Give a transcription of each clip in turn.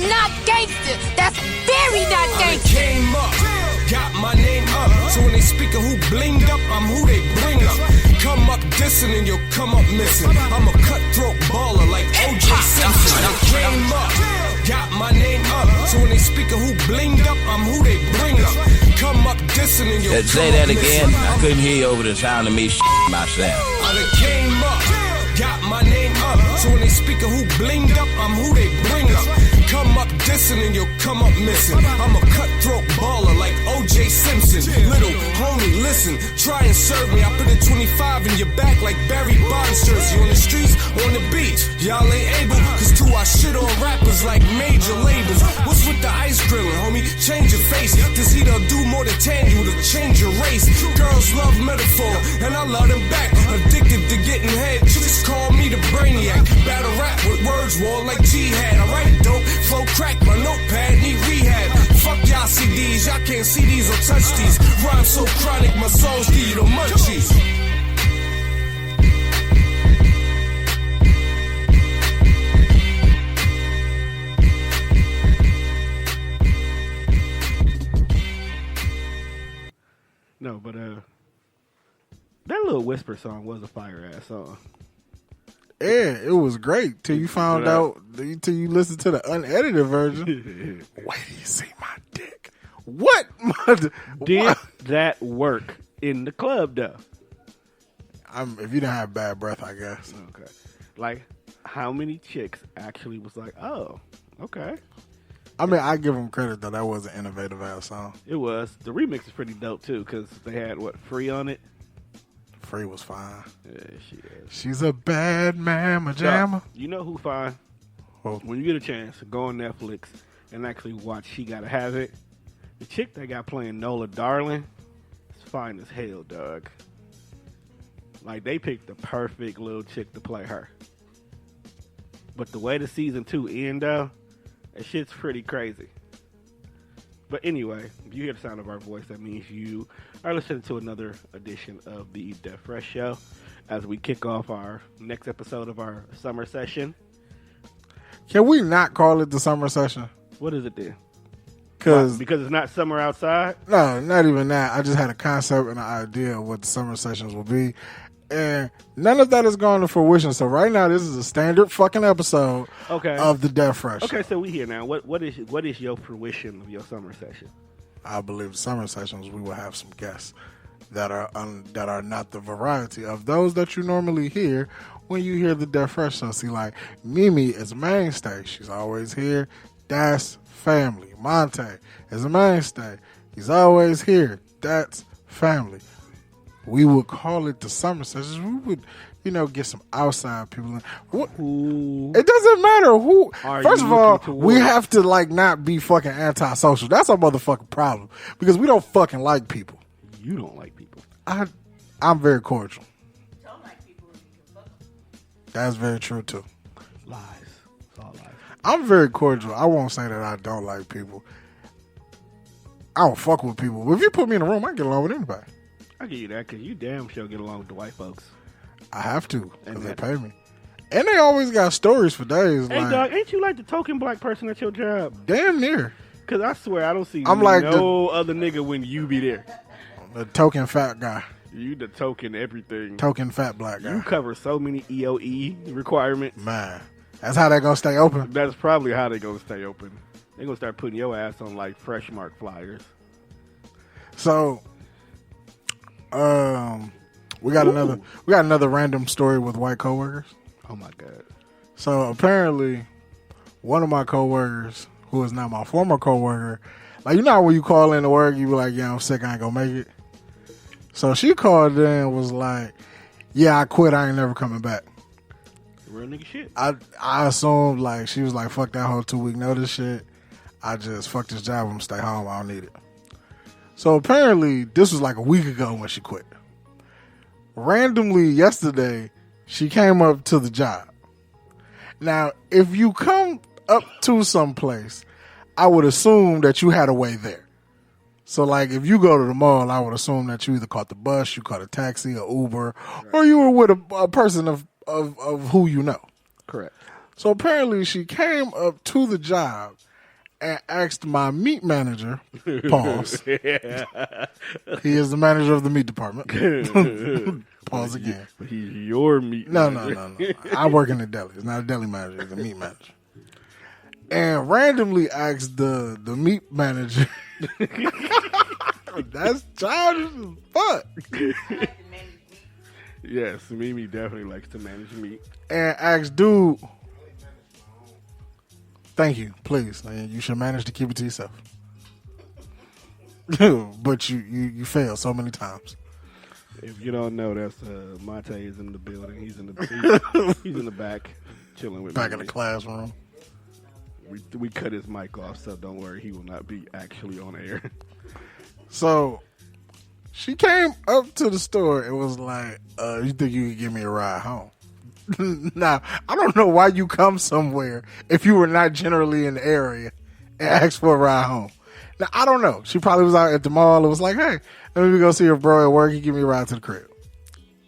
not gangster. That's very not gangster. Came up, got my name up. So when they speak of who blinged up, I'm who they bring up. Come up dissing and you'll come up missing. I'm a cutthroat baller like O.J. Simpson. I came up, got my name up. So when they speak of who blinged up, I'm who they bring up. Come up dissing and you'll Say that again. I couldn't hear you over the sound of me myself. I done came up, got my name up. So when they speak of who blinged up, I'm who they bring up. Come up dissing and you'll come up missing. I'm a cutthroat baller like O.J. Simpson. Little homie, listen, try and serve me. I put a 25 in your back like Barry Bonds jersey. On the streets, on the beach, y'all ain't able. Cause too I shit on rappers like major labels. What's with the ice grilling, homie? Change your face. This heat'll do more than tangible to change your race. Girls love metaphor, and I love them back. Addicted to getting head, just call me the brainiac. Battle rap with words, war like Jihad. I write dope, flow crack, my notepad need rehab. Fuck y'all CDs, y'all can't see these or touch these. Rhyme so chronic, my soul's give you the munchies. No, but that little whisper song was a fire ass song. Yeah, it was great till you found out, till you listened to the unedited version. Wait till you see my dick. What? Did that work in the club, though? If you didn't have bad breath, I guess. Okay. Like, how many chicks actually was like, oh, okay. I mean, I give them credit, though. That was an innovative-ass song. It was. The remix is pretty dope, too, because they had, Free on it? Free was fine. Yeah, she is. She's a bad mamma jamma. You know who fine? Oh. When you get a chance, go on Netflix and actually watch She Gotta Have It. The chick they got playing Nola Darling is fine as hell, dog. Like, they picked the perfect little chick to play her. But the way the season 2 ended, though, that shit's pretty crazy. But anyway, if you hear the sound of our voice, that means you are listening to another edition of the Death Fresh Show as we kick off our next episode of our summer session. Can we not call it the summer session? What is it then? Because it's not summer outside? No, not even that. I just had a concept and an idea of what the summer sessions will be. And none of that has gone to fruition. So right now, this is a standard fucking episode of the Death Fresh. Okay, so we here now. What is your fruition of your summer session? I believe the summer sessions we will have some guests that are not the variety of those that you normally hear when you hear the Death Fresh show. See, like Mimi is a mainstay. She's always here. That's family. Monte is a mainstay. He's always here. That's family. We would call it the summer sessions. We would, get some outside people. It doesn't matter who. First of all, we have to not be fucking antisocial. That's our motherfucking problem because we don't fucking like people. You don't like people. I'm very cordial. Don't like people. That's very true too. Lies. It's all lies. I'm very cordial. I won't say that I don't like people. I don't fuck with people. But if you put me in a room, I can get along with anybody. I give you that because you damn sure get along with the white folks. I have to because they pay me. And they always got stories for days. Hey, dog, ain't you like the token black person at your job? Damn near. Because I swear I don't see no other nigga when you be there. The token fat guy. You the token everything. Token fat black guy. You cover so many EOE requirements. Man, that's how they going to stay open. That's probably how they going to stay open. They going to start putting your ass on Fresh Mark flyers. So... we got another random story with white coworkers. Oh my god! So apparently, one of my coworkers, who is now my former coworker, when you call in to work, you be like, "Yeah, I'm sick, I ain't gonna make it." So she called in and was like, "Yeah, I quit. I ain't never coming back." Real nigga shit. I assumed she was like, "Fuck that whole 2-week notice shit. I just fuck this job. I'm gonna stay home. I don't need it." So apparently, this was a week ago when she quit. Randomly, yesterday, she came up to the job. Now, if you come up to some place, I would assume that you had a way there. So, if you go to the mall, I would assume that you either caught the bus, you caught a taxi, or Uber, or you were with a person of who you know. Correct. So apparently, she came up to the job and asked my meat manager, pause. He is the manager of the meat department. Pause again. But he's your meat manager. No. I work in the deli. It's not a deli manager. It's a meat manager. And randomly asked the meat manager. That's childish as fuck. Yes, Mimi definitely likes to manage meat. And asked dude, thank you, please. And you should manage to keep it to yourself. But you fail so many times. If you don't know, that's Monte is in the building. He's in the back, chilling with Back in Mimi. the classroom. We cut his mic off, so don't worry, he will not be actually on air. So she came up to the store and was like, you think you could give me a ride home? Now, I don't know why you come somewhere if you were not generally in the area and ask for a ride home. Now, I don't know. She probably was out at the mall and was like, hey, let me go see your bro at work. He give me a ride to the crib.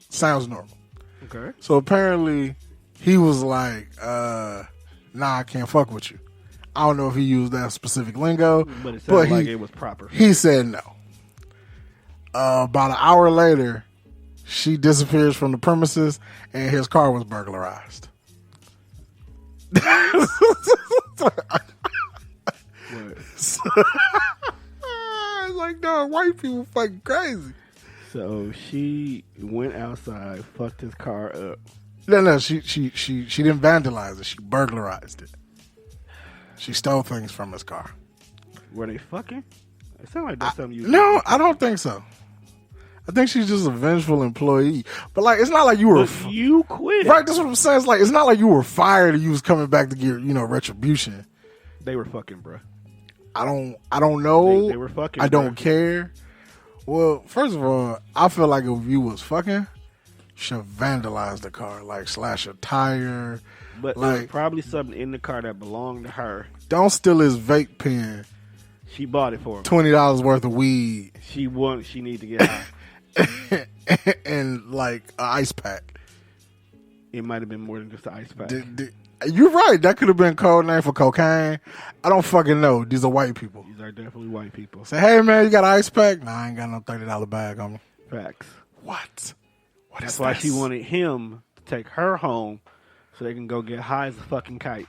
Sounds normal. Okay. So apparently he was like, nah, I can't fuck with you. I don't know if he used that specific lingo, But it sounded like it was proper. He said no. About an hour later, she disappears from the premises and his car was burglarized. It's like, no, white people fucking crazy. So she went outside, fucked his car up. No, she didn't vandalize it. She burglarized it. She stole things from his car. Were they fucking? It sounded like that's something you. No, I don't think so. I think she's just a vengeful employee. But like, it's not like you were. You quit. Right, that's what I'm saying. It's like, it's not like you were fired and you was coming back to get, retribution. They were fucking, bro. I don't know. They were fucking. I don't bruh. care. Well, first of all, I feel like if you was fucking, should vandalize the car, like slash a tire. But like, there was probably something in the car that belonged to her. Don't steal his vape pen. She bought it for him. $20 worth of weed. She need to get high. And like an ice pack. It might have been more than just an ice pack. You're right. That could have been code name for cocaine. I don't fucking know. These are white people. These are definitely white people. Say, hey man, you got an ice pack? Nah, I ain't got no $30 bag on me. Facts. What? That's why she wanted him to take her home so they can go get high as a fucking kite.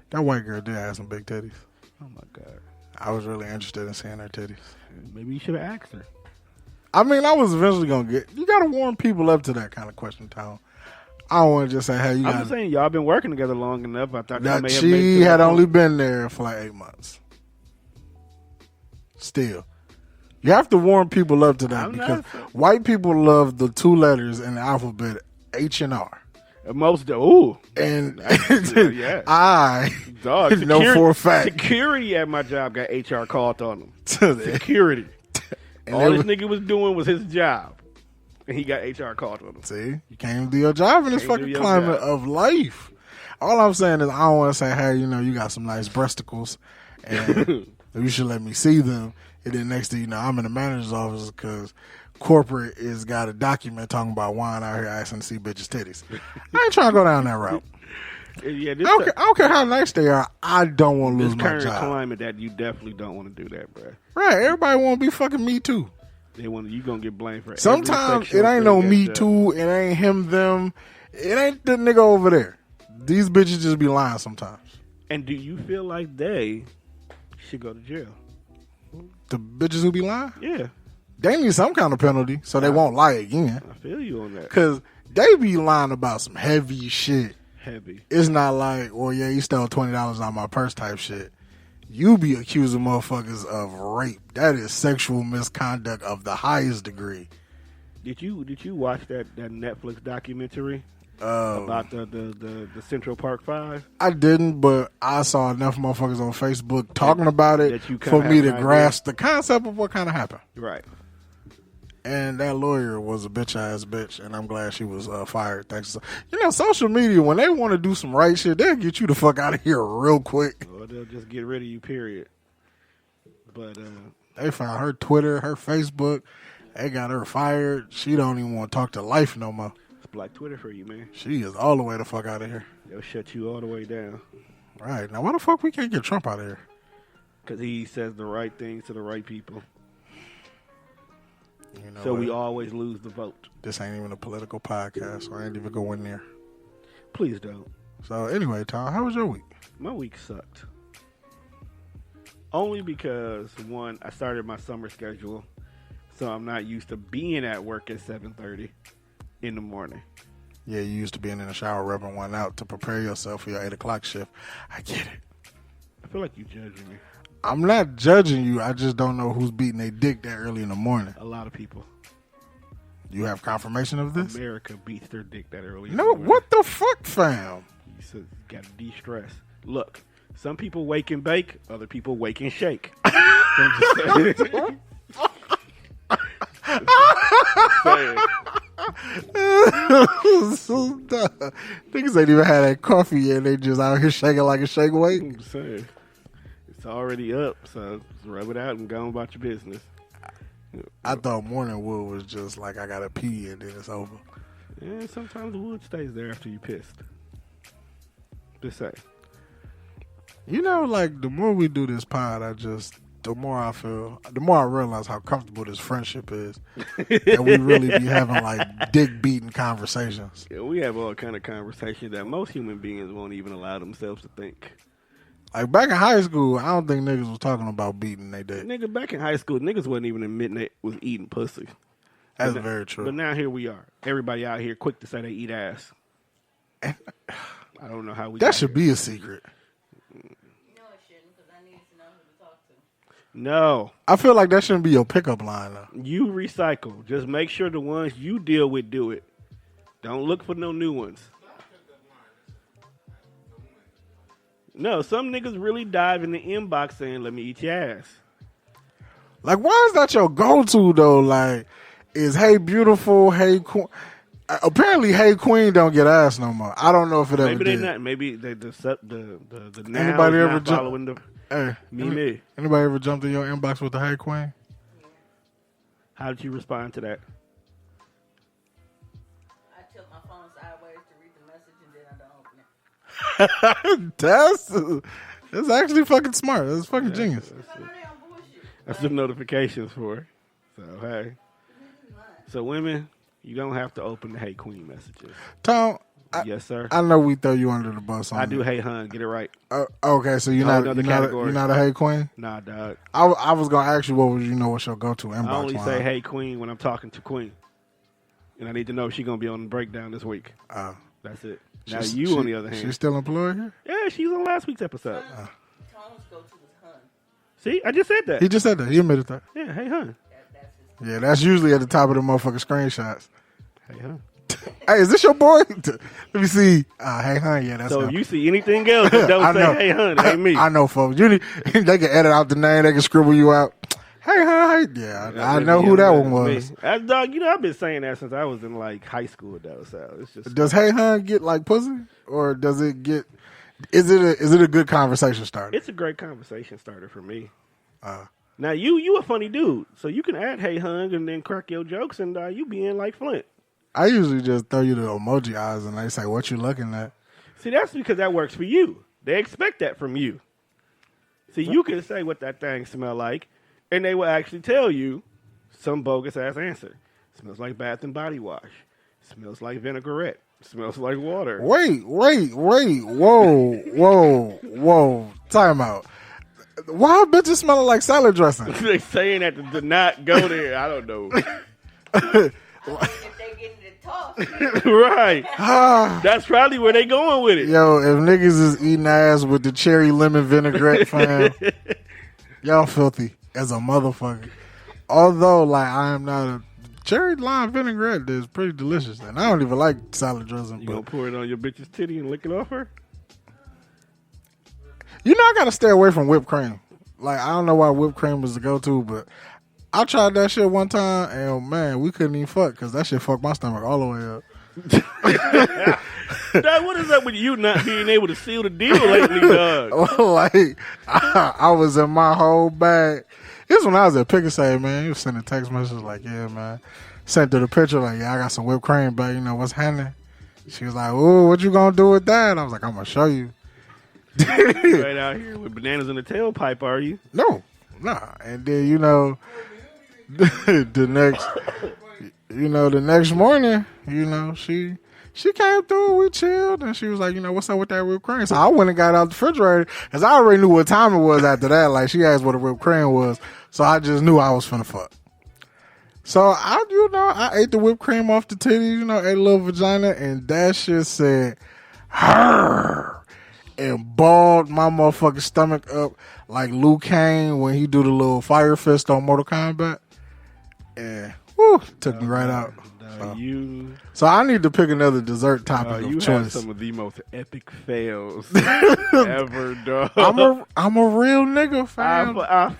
That white girl did have some big titties. Oh my God. I was really interested in seeing her titties. Maybe you should have asked her. I mean, I was eventually going to you got to warm people up to that kind of question, Tom. I don't want to just say, hey, you got I'm just saying, y'all been working together long enough. I thought that may have she had only been there for like 8 months. Still. You have to warm people up to that because white people love the 2 letters in the alphabet, H and R. Most, ooh. And yeah. I Dog, know for a fact. Security at my job got HR called on them. Security. And all this nigga was doing was his job. And he got HR called on him. See, you can't do your job in this fucking climate of life. All I'm saying is I don't want to say, hey, you got some nice breasticles and you should let me see them. And then next thing you know, I'm in the manager's office because corporate is got a document talking about wine out here asking to see bitches' titties. I ain't trying to go down that route. Yeah, I don't care how nice they are. I don't want to lose my current job. Climate that you definitely don't want to do that, bro. Right? Everybody want to be fucking me too. They want you gonna get blamed for. Sometimes it ain't no me too. It ain't him them. It ain't the nigga over there. These bitches just be lying sometimes. And do you feel like they should go to jail? The bitches who be lying? Yeah. They need some kind of penalty so they won't lie again. I feel you on that. Because they be lying about some heavy shit. Heavy. It's not like, well, yeah, you stole $20 out of my purse type shit. You be accusing motherfuckers of rape. That is sexual misconduct of the highest degree. Did you watch that Netflix documentary about the Central Park 5? I didn't, but I saw enough motherfuckers on Facebook talking about it for me to grasp the concept of what kind of happened. Right. And that lawyer was a bitch-ass bitch, and I'm glad she was fired. Thanks. Social media, when they want to do some right shit, they'll get you the fuck out of here real quick. Or they'll just get rid of you, period. But they found her Twitter, her Facebook. They got her fired. She don't even want to talk to life no more. It's Black Twitter for you, man. She is all the way the fuck out of here. They'll shut you all the way down. Right. Now, why the fuck we can't get Trump out of here? Because he says the right things to the right people. You know So what? we always lose the vote. This ain't even a political podcast, so I ain't even going there. Please don't. So anyway, Tom, how was your week? My week sucked. Only because, one, I started my summer schedule, so I'm not used to being at work at 7:30 in the morning. Yeah, you used to being in the shower rubbing one out to prepare yourself for your 8 o'clock shift. I get it. I feel like you judging me. I'm not judging you. I just don't know who's beating their dick that early in the morning. A lot of people. You have confirmation of this? America beats their dick that early. in No, the morning. what the fuck, fam? You got to de-stress. Look, some people wake and bake, other people wake and shake. I'm just saying. Saying. So dumb. Niggas ain't even had that coffee yet. They just out here shaking like a shake weight. I'm just saying. It's already up, so just rub it out and go on about your business. I thought morning wood was just like I gotta pee and then it's over. And sometimes the wood stays there after you pissed. Just say. You know, like the more we do this pod, the more I realize how comfortable this friendship is. And we really be having like dick beating conversations. Yeah, we have all kind of conversations that most human beings won't even allow themselves to think. Like back in high school, I don't think niggas was talking about beating they dick. Nigga, back in high school, niggas wasn't even admitting they was eating pussy. That's But very true. But now here we are. Everybody out here quick to say they eat ass. I don't know how we. That should be a secret. No, it shouldn't, because I need to know who to talk to. No, I feel like that shouldn't be your pickup line though. you recycle. Just make sure the ones you deal with do it. Don't look for no new ones. No, some niggas really dive in the inbox saying, "Let me eat your ass." Like, why is that your go-to though? Like, is hey beautiful, hey queen? Apparently, hey queen don't get ass no more. I don't know if it ever Maybe did. they not. Maybe the Anybody anybody ever not jump- following the Hey, me. Anybody ever jumped in your inbox with the hey queen? How did you respond to that? I tilt my phone sideways to read the message, and then I don't open it. That's actually fucking smart. That's fucking genius. I know they on bullshit. That's the notifications for. So hey, so women, you don't have to open the hey queen messages. Tom, Yes, sir. I know we throw you under the bus on I do it. hey hun. Get it right. Okay, so you're Whole not nother category. a hey queen. Nah, dog. I was gonna ask you what's your go-to inbox I only line. say hey queen when I'm talking to queen, and I need to know if she's gonna be on the breakdown this week. That's it. Now you, on the other hand, she's still employed here. yeah, she's on last week's episode. Tone's go to his hun. See, I just said that. He just said that. He admitted that. Yeah, hey hun. That's his. Yeah, that's usually at the top of the motherfucking screenshots. Hey hun. Hey, is this your boy? Let me see. Hey, hun, yeah, that's So him. if you see anything else, that don't I say know. hey hun. It ain't me. I know, folks. They can edit out the name. They can scribble you out. Hey, hun. Yeah, I know who that one was. Dog, I've been saying that since I was in like high school though. So it's just Does hey, hun get like pussy, or does it get? Is it a good conversation starter? it's a great conversation starter for me. Now you a funny dude, so you can add hey hun and then crack your jokes, and you be in like Flint. I usually just throw you the emoji eyes, and they say, "What you looking at?" See, that's because that works for you. They expect that from you. See, you can say what that thing smell like, and they will actually tell you some bogus ass answer. Smells like Bath and Body Wash. Smells like vinaigrette. Smells like water. Wait, whoa, time out. Why bitches smelling like salad dressing? They saying that to not go there. I don't know. If they get into talk, Right. That's probably where they going with it. Yo, if niggas is eating ass with the cherry lemon vinaigrette, fam, y'all filthy as a motherfucker. Although, like, I am not a cherry lime vinaigrette is pretty delicious, and I don't even like salad dressing. You But gonna pour it on your bitch's titty and lick it off her? you know, I gotta stay away from whipped cream. Like, I don't know why whipped cream was the go-to, but I tried that shit one time, and man, we couldn't even fuck because that shit fucked my stomach all the way up. Dog, what is up with you not being able to seal the deal lately, dog? Like, I was in my whole bag. This when I was at Pick-a-Say, man. He was sending text messages like, yeah, man. Sent her the picture like, yeah, I got some whipped cream, but you know what's happening? She was like, ooh, what you gonna do with that? I was like, I'm gonna show you. You ain't out here with bananas in the tailpipe, are you? No, nah. And then you know, the next morning, you know, she came through. We chilled, and she was like, you know, what's up with that whipped cream? So I went and got out the refrigerator, because I already knew what time it was after that. Like, she asked what a whipped cream was, so I just knew I was finna fuck. So I ate the whipped cream off the titties, you know, ate a little vagina, and that shit said, "Her," and balled my motherfucking stomach up like Liu Kang when he do the little fire fist on Mortal Kombat. And took me right out. So I need to pick another dessert topic of you choice. have some of the most epic fails ever, dog. I'm a real nigga, fam.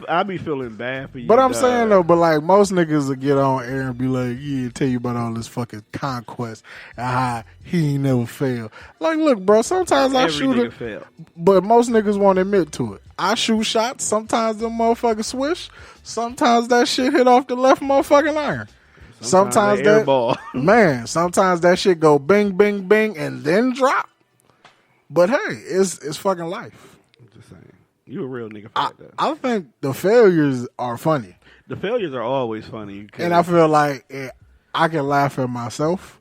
I be feeling bad for you. But I'm saying though, but like most niggas will get on air and be like, yeah, tell you about all this fucking conquest and how he ain't never failed. Like, look, bro, sometimes I shoot it, fail. But most niggas won't admit to it. I shoot shots. Sometimes them motherfuckers swish. Sometimes that shit hit off the left motherfucking iron. Sometimes that ball. Man, sometimes that shit go bing, bing, bing, and then drop. But hey, it's fucking life. I'm just saying, you a real nigga for that. I think the failures are funny. The failures are always funny, and I feel like I can laugh at myself.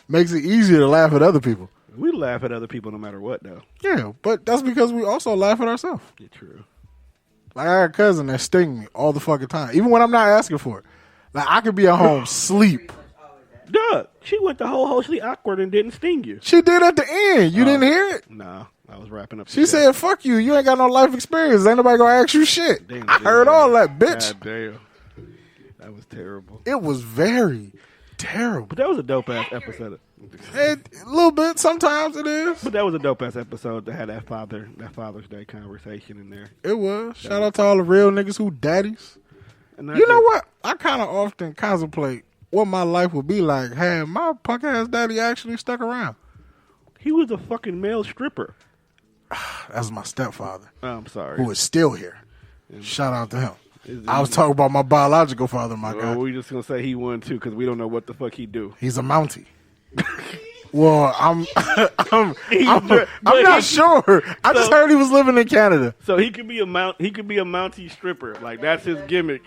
Makes it easier to laugh at other people. We laugh at other people no matter what, though. Yeah, but that's because we also laugh at ourselves. Yeah, true. Like, I got a cousin that sting me all the fucking time, even when I'm not asking for it. Like, I could be at home sleep. Duh, she went the whole sleep awkward and didn't sting you. She did at the end. You didn't hear it? No, I was wrapping up. She said, fuck you. You ain't got no life experience. Ain't nobody gonna ask you shit. Damn, I heard all that, bitch. God damn. That was terrible. It was very terrible. But that was a dope-ass episode. A little bit. Sometimes it is. But that was a dope-ass episode to have that Father's Day conversation in there. It was. Shout out to all the real niggas who daddies. You know what? I kind of often contemplate what my life would be like had my punk ass daddy actually stuck around. He was a fucking male stripper. That's my stepfather. Oh, I'm sorry. Who is still here. Shout out to him. I was talking about my biological father, my guy. We just gonna say he won too because we don't know what the fuck he do. He's a Mountie. Well, I'm not sure. I just heard he was living in Canada. So he could be a Mountie stripper. Like, that's his gimmick.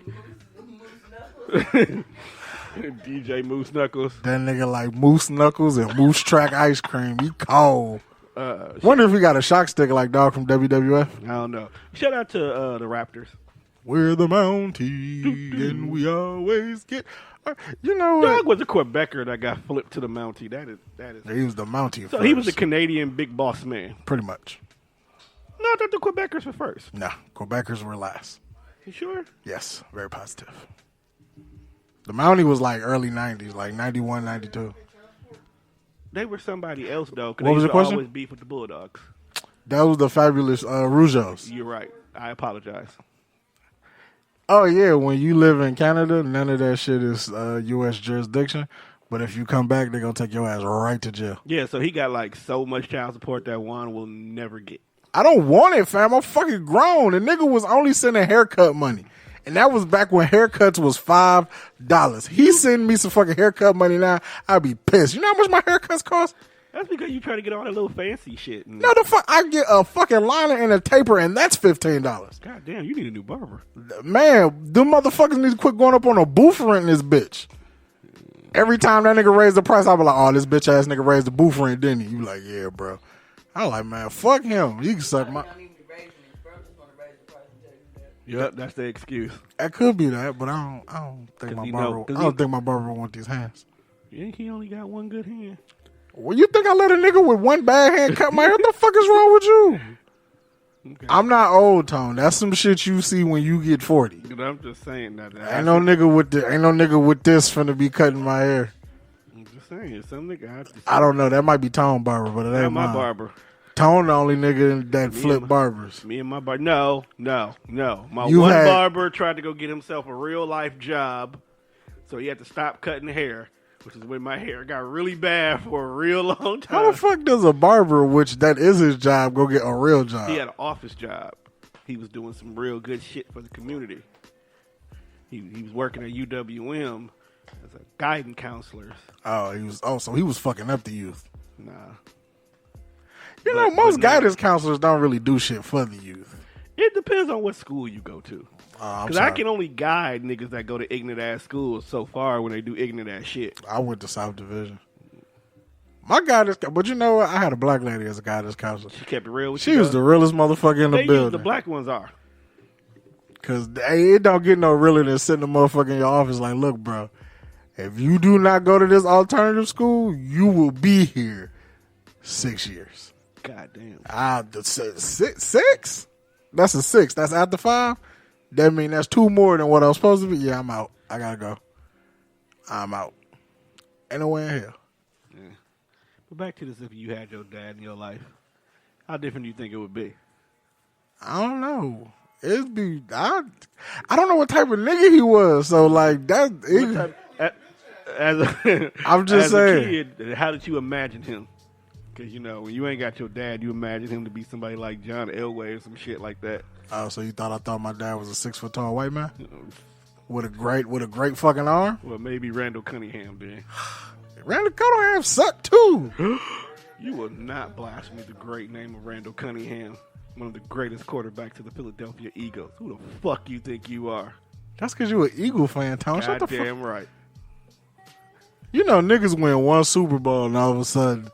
DJ Moose Knuckles. That nigga like Moose Knuckles and Moose Track ice cream. He cold. Wonder if he got a shock stick like dog from WWF. I don't know. Shout out to the Raptors. We're the Mountie and we always get. You know, Dog was a Quebecer that got flipped to the Mountie. That is. He was the Mountie. So first. He was a Canadian big boss man. Pretty much. No, I thought the Quebecers were first. Nah, Quebecers were last. You sure? Yes, very positive. The Mountie was like early 90s, like 91, 92. They were somebody else, though. What was the question? Always beef with the Bulldogs. That was the fabulous Rougeos. You're right. I apologize. Oh, yeah. When you live in Canada, none of that shit is U.S. jurisdiction. But if you come back, they're going to take your ass right to jail. Yeah, so he got like so much child support that Juan will never get. I don't want it, fam. I'm fucking grown. The nigga was only sending haircut money. And that was back when haircuts was $5. He's sending me some fucking haircut money now. I'd be pissed. You know how much my haircuts cost? That's because you try to get all that little fancy shit. No, the fuck, I get a fucking liner and a taper, and that's $15. God damn, you need a new barber. Man, them motherfuckers need to quit going up on a booth rent in this bitch. Every time that nigga raised the price, I be like, oh, this bitch ass nigga raised the booth rent, didn't he? You like, yeah, bro. I like, man, fuck him. You can suck my. Yep, that's the excuse. That could be that, but I don't think my barber. I don't think my barber want these hands. Yeah, he only got one good hand. Well, you think I let a nigga with one bad hand cut my hair? What the fuck is wrong with you? Okay. I'm not old, Tone. That's some shit you see when you get 40. I'm just saying that. Ain't no nigga with this finna be cutting my hair. I'm just saying, some nigga. I don't know. That might be Tone barber, but it ain't my mine. Barber. Tone the only nigga that flip barbers. Me and my barber. No. My barber tried to go get himself a real life job, so he had to stop cutting hair. Which is when my hair got really bad for a real long time. How the fuck does a barber, which that is his job, go get a real job? He had an office job. He was doing some real good shit for the community. He was working at UWM as a guidance counselor. So he was fucking up the youth. Nah. You know, most guidance counselors don't really do shit for the youth. It depends on what school you go to. I'm Because I can only guide niggas that go to ignorant ass schools so far when they do ignorant ass shit. I went to South Division. My guidance, but you know what? I had a black lady as a guidance counselor. She kept it real with She you. was the realest motherfucker in the building. The black ones are. Because it don't get no realer than sitting the motherfucker in your office like, look, bro, if you do not go to this alternative school, you will be here 6 years. God damn. Six? That's a 6. That's after 5? That mean that's 2 more than what I was supposed to be? Yeah, I'm out. I gotta go. I'm out. Ain't no way in hell. Yeah. But back to this, if you had your dad in your life, how different do you think it would be? I don't know. It'd be I don't know what type of nigga he was. So like that. I'm just saying. A kid, how did you imagine him? Because you know when you ain't got your dad, you imagine him to be somebody like John Elway or some shit like that. Oh, so you thought I thought my dad was a 6 foot tall white man with a great fucking arm? Well, maybe Randall Cunningham then. Randall Cunningham sucked too. You will not blaspheme the great name of Randall Cunningham. One of the greatest quarterbacks of the Philadelphia Eagles. Who the fuck you think you are? That's because you an Eagle fan, Tom. Shut the fuck. Goddamn right. You know niggas win 1 Super Bowl and all of a sudden.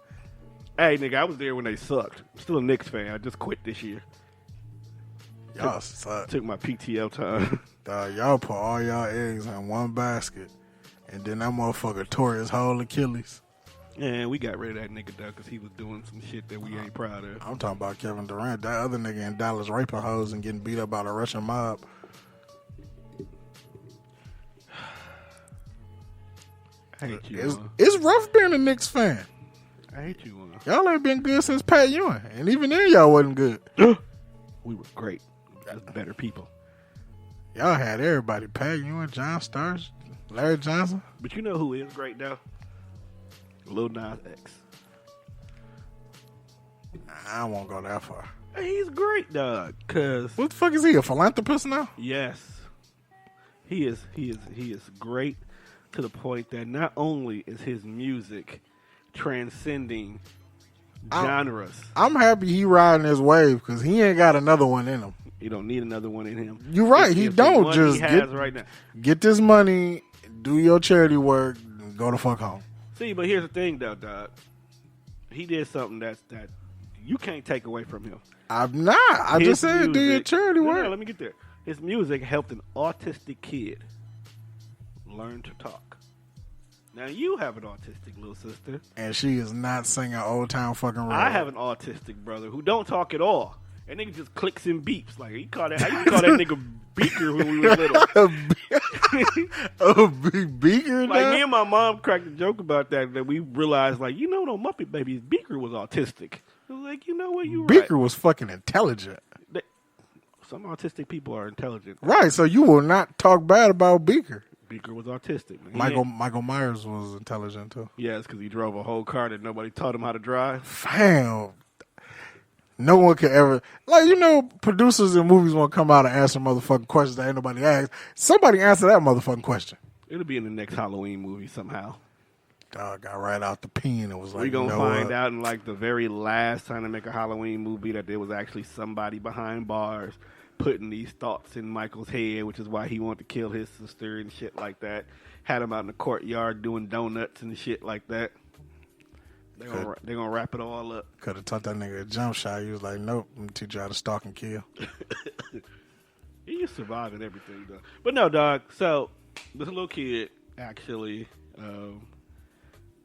Hey, nigga, I was there when they sucked. I'm still a Knicks fan. I just quit this year. Y'all suck. Took my PTO time. Y'all put all y'all eggs in one basket, and then that motherfucker tore his whole Achilles. And we got rid of that nigga, though, because he was doing some shit that we ain't proud of. I'm talking about Kevin Durant. That other nigga in Dallas raping hoes and getting beat up by the Russian mob. I hate you, It's rough being a Knicks fan. I hate you, Y'all ain't been good since Pat Ewing. And even then, y'all wasn't good. We were great. Just better people. Y'all had everybody. Pat Ewing, John Starks, Larry Johnson. But you know who is great, though? Lil Nas X. I won't go that far. He's great, dog. Cause what the fuck is he? A philanthropist now? Yes, he is great to the point that not only is his music transcending genres. I'm happy he riding his wave because he ain't got another one in him. He don't need another one in him. You're right. He don't just get this money, do your charity work, and go the fuck home. See, but here's the thing, though, dog. He did something that you can't take away from him. I'm not. I just said do your charity work. No, let me get there. His music helped an autistic kid learn to talk. Now, you have an autistic little sister. And she is not singing Old Town fucking Road. I have an autistic brother who don't talk at all. That nigga just clicks and beeps. Like, I used to call that nigga Beaker when we were little. Beaker? Like, me and my mom cracked a joke about that we realized, like, you know, no Muppet Babies, Beaker was autistic. I was like, you know what, Beaker was fucking intelligent. Some autistic people are intelligent. Right, so you will not talk bad about Beaker. Beaker was autistic. Man. Michael Myers was intelligent, too. Yeah, it's because he drove a whole car that nobody taught him how to drive. Fam. No one could ever, like, you know, producers in movies won't come out and answer motherfucking questions that ain't nobody asked. Somebody answer that motherfucking question. It'll be in the next Halloween movie somehow. Dog got right out the pen and was like, we're going to find out in, like, the very last time to make a Halloween movie that there was actually somebody behind bars putting these thoughts in Michael's head, which is why he wanted to kill his sister and shit like that. Had him out in the courtyard doing donuts and shit like that. They're gonna wrap it all up. Could have taught that nigga a jump shot. He was like, nope, I'm gonna teach you how to stalk and kill. He is surviving everything, though. But no, dog. So this little kid actually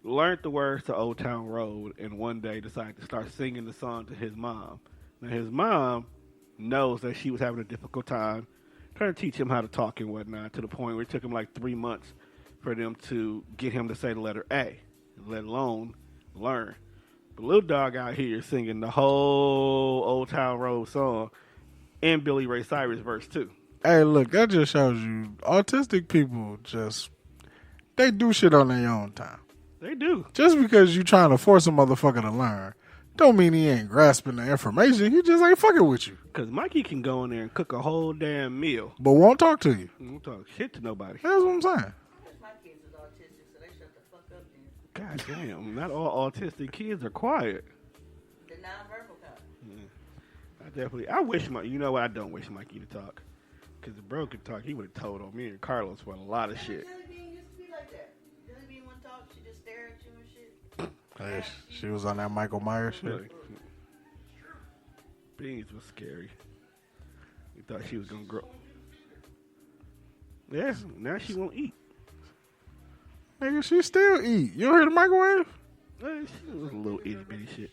learned the words to Old Town Road and one day decided to start singing the song to his mom. Now, his mom knows that she was having a difficult time trying to teach him how to talk and whatnot, to the point where it took him like 3 months for them to get him to say the letter A, let alone learn. But little dog out here singing the whole Old Town Road song and Billy Ray Cyrus verse too. Hey, look, that just shows you autistic people they do shit on their own time. They do. Just because you trying to force a motherfucker to learn don't mean he ain't grasping the information. He just ain't fucking with you. Because Mikey can go in there and cook a whole damn meal. But won't talk to you. Won't talk shit to nobody. That's what I'm saying. My kids is autistic, so they shut the fuck up then. God damn, not all autistic kids are quiet. The nonverbal definitely. I wish Mike. You know what? I don't wish Mikey to talk. Because if bro could talk, he would have told on me and Carlos for a lot of shit. Jelly Bean used to be like that. Jelly Bean wouldn't talk. She just stare at you and shit. Hey, she was on that Michael Myers shit. Really. Beans was scary. We thought she was gonna grow. Yeah, now she won't eat. Nigga, she still eat. You don't hear the microwave? She was a little itty bitty shit.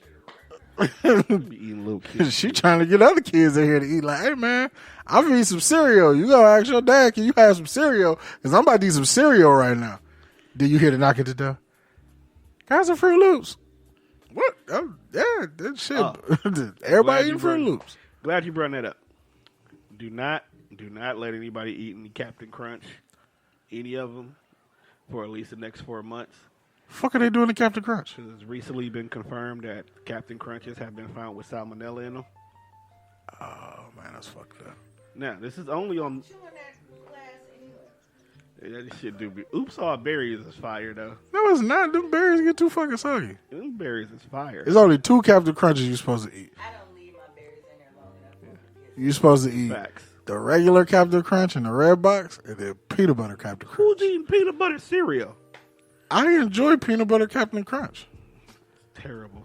Be eating little kids. She trying to get other kids in here to eat. Like, hey man, I'm gonna eat some cereal. You gotta ask your dad, can you have some cereal? Because I'm about to eat some cereal right now. Did you hear the knock at the door? Got some Fruit Loops. What? Oh, yeah, that shit. Everybody eating Fruit Loops. Glad you brought that up. Do not let anybody eat any Captain Crunch, any of them, for at least the next 4 months. Fuck are they doing to Captain Crunch? Because it's recently been confirmed that Captain Crunches have been found with salmonella in them. Oh man, that's fucked up. Now, this is only on. You in that class anyway. That shit do be. Oops, all berries is fire though. No, it's not. Them berries get too fucking soggy. Them berries is fire. There's only 2 Captain Crunches you're supposed to eat. I don't leave my berries in there long enough for them to get You're supposed to eat Facts. the regular Captain Crunch in the red box and then peanut butter Captain Crunch. Who's eating peanut butter cereal? I enjoy peanut butter Captain Crunch. Terrible.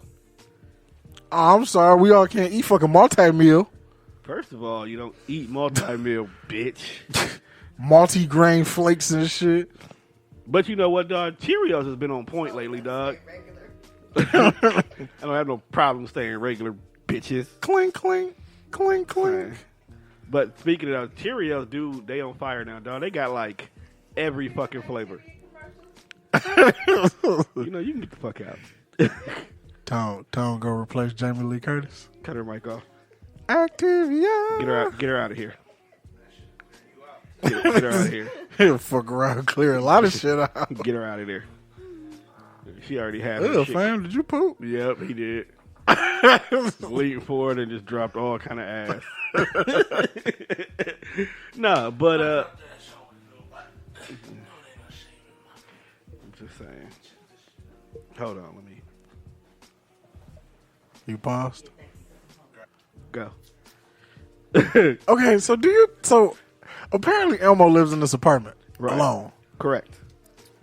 Oh, I'm sorry. We all can't eat fucking multi-meal. First of all, you don't eat multi-meal, bitch. Multi-grain flakes and shit. But you know what, dog? Cheerios has been on point lately, dog. I don't have no problem staying regular, bitches. Clink, clink, clink, clink. Right. But speaking of Cheerios, dude, they on fire now, dog. They got like every fucking flavor. You know, you can get the fuck out. Tone, go replace Jamie Lee Curtis. Cut her mic off. Activia. Get her out of here. Get her out of here. Fuck around, clear a lot of shit out. Get her out of there. She already had Ew, her shit. fam, did you poop? Yep, he did. Leaned forward and just dropped all kind of ass. No, but I'm just saying. Hold on, let me You paused? go. Okay, so apparently Elmo lives in this apartment alone. Correct.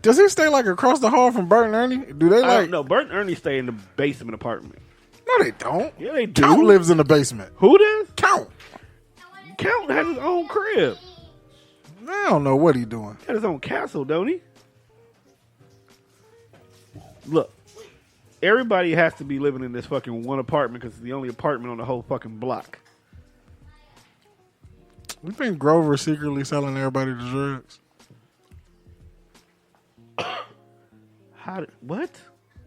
Does he stay like across the hall from Bert and Ernie? Do they like no, Bert and Ernie stay in the basement apartment. No, they don't. Yeah, they do. Count lives in the basement. Who does? Count. Count has his own crib. I don't know what he doing. He got his own castle, don't he? Look, everybody has to be living in this fucking one apartment because it's the only apartment on the whole fucking block. You think Grover's secretly selling everybody the drugs? What?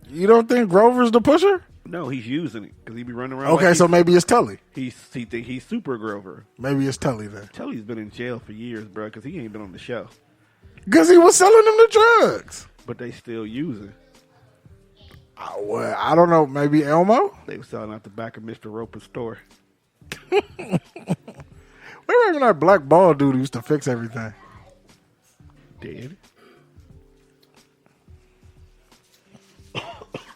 You don't think Grover's the pusher? No, he's using it because he be running around. Okay, like so maybe it's Tully. he think he's Super Grover. Maybe it's Tully then. Tully's been in jail for years, bro, because he ain't been on the show. Because he was selling them the drugs. But they still using. Well, I don't know. Maybe Elmo? They was selling out the back of Mr. Roper's store. Remember that black bald dude who used to fix everything? Dead.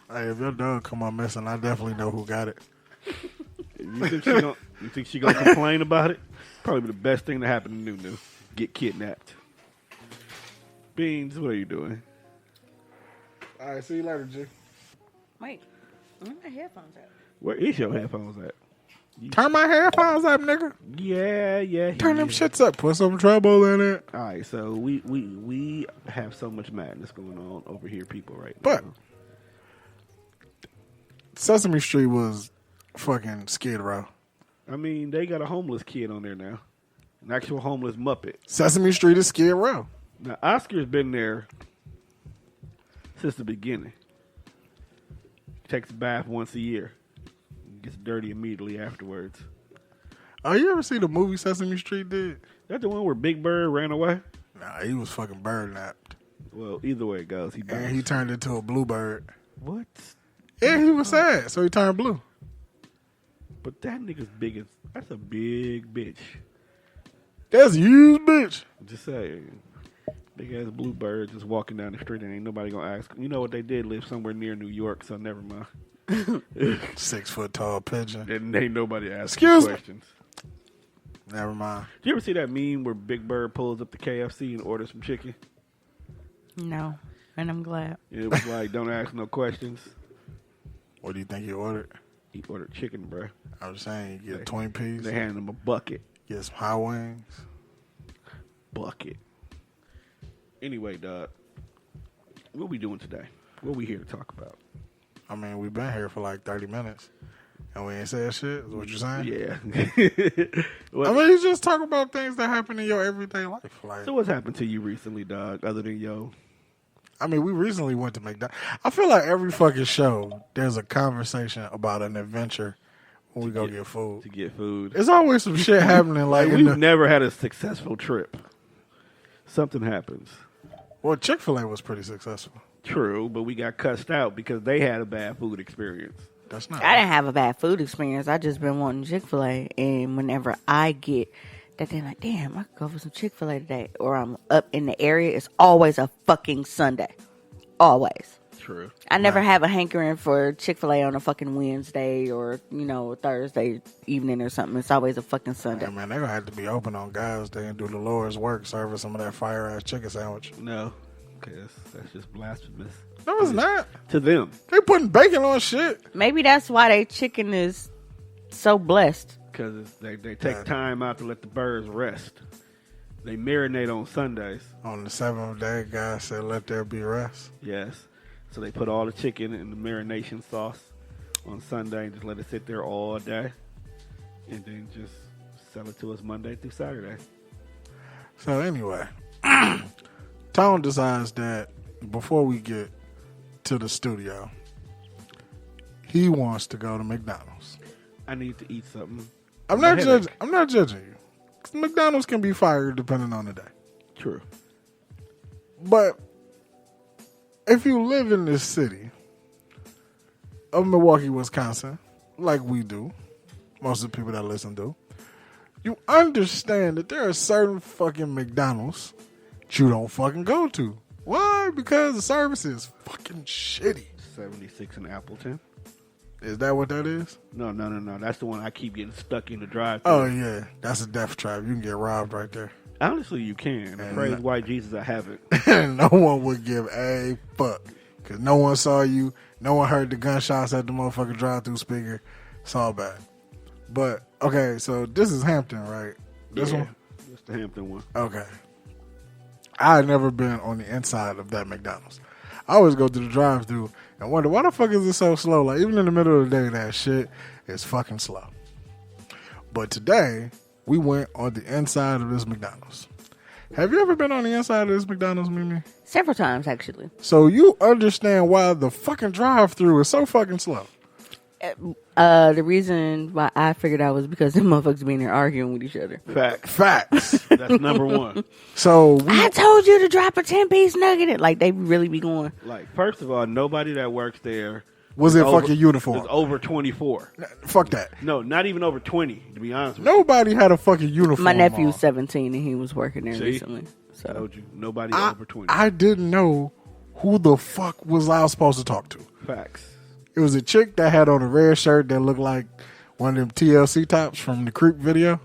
Hey, if your dog come on missing, I definitely know who got it. You think she gonna complain about it? Probably the best thing to happen to Nunu. Get kidnapped. Beans, what are you doing? All right, see you later, G. Wait, where my headphones at? Where is your headphones at? Turn my headphones up, nigga. Yeah. Turn them shits up. Put some trouble in it. All right, so we have so much madness going on over here, people, right But now. Sesame Street was fucking Skid Row. I mean, they got a homeless kid on there now. An actual homeless Muppet. Sesame Street is Skid Row. Now, Oscar's been there since the beginning. Takes a bath once a year. Gets dirty immediately afterwards. Oh, you ever see the movie Sesame Street did? That the one where Big Bird ran away? Nah, he was fucking bird napped. Well, either way it goes, he died. And he turned into a bluebird. What? Yeah, he was sad, so he turned blue. But that nigga's big as... That's a big bitch. That's a huge bitch. Just saying. Big ass bluebird just walking down the street and ain't nobody gonna ask. You know what they did? Live somewhere near New York, so never mind. 6 foot tall pigeon. And ain't nobody asking Excuse me. questions. Never mind. Did you ever see that meme where Big Bird pulls up to KFC and orders some chicken? No, and I'm glad. It was like, don't ask no questions. What do you think you ordered? He ordered chicken, bro. I was saying, you get a twin piece. They handed him a bucket. Get some hot wings. Bucket. Anyway, dog, what we doing today? What we here to talk about? I mean, we've been here for like 30 minutes. And we ain't said shit, is what you're saying? Yeah. I mean, you just talk about things that happen in your everyday life. Like, So what's happened to you recently, dog, other than yo? I mean, we recently went to McDonald's. I feel like every fucking show, there's a conversation about an adventure when we go get food. To get food. There's always some shit happening. Like, We've never had a successful trip. Something happens. Well, Chick-fil-A was pretty successful. True, but we got cussed out because they had a bad food experience. That's not. I didn't have a bad food experience. I just been wanting Chick-fil-A, and whenever I get that, they're like, damn, I could go for some Chick-fil-A today, or I'm up in the area. It's always a fucking Sunday. Always. True. I never have a hankering for Chick-fil-A on a fucking Wednesday or, Thursday evening or something. It's always a fucking Sunday. Yeah, man, they're going to have to be open on God's Day and do the Lord's work, serving some of that fire-ass chicken sandwich. No, because that's just blasphemous. No, it's not. To them. They putting bacon on shit. Maybe that's why they chicken is so blessed. Because they take time out to let the birds rest. They marinate on Sundays. On the 7th day, God said, let there be rest. Yes. So they put all the chicken in the marination sauce on Sunday and just let it sit there all day. And then just sell it to us Monday through Saturday. So anyway, Tone decides that before we get to the studio, he wants to go to McDonald's. I need to eat something. I'm not judging you. 'Cause McDonald's can be fired depending on the day. True. But if you live in this city of Milwaukee, Wisconsin, like we do, most of the people that listen do, you understand that there are certain fucking McDonald's that you don't fucking go to. Why? Because the service is fucking shitty. 76 in Appleton. Is that what that is? No. That's the one I keep getting stuck in the drive. Oh, yeah. That's a death trap. You can get robbed right there. Honestly, you can. Praise white Jesus, I haven't. No one would give a fuck. Because no one saw you. No one heard the gunshots at the motherfucking drive-through speaker. It's all bad. But, okay, so this is Hampton, right? This one? It's the Hampton one. Okay. I had never been on the inside of that McDonald's. I always go through the drive-through and wonder, why the fuck is it so slow? Like, even in the middle of the day, that shit is fucking slow. But today, we went on the inside of this McDonald's. Have you ever been on the inside of this McDonald's, Mimi? Several times, actually. So you understand why the fucking drive-through is so fucking slow. The reason why I figured out was because the motherfuckers being there arguing with each other. Facts. That's number one. So I told you to drop a 10-piece nugget. Like, they really be going. Like, first of all, nobody that works there was in fucking uniform. was over 24. Fuck that. No, not even over 20, to be honest with you. Nobody had a fucking uniform. My nephew's on. 17 and he was working there See? recently. I So told you, nobody over 20. I didn't know who the fuck was I supposed to talk to. Facts. It was a chick that had on a red shirt that looked like one of them TLC tops from the Creep video.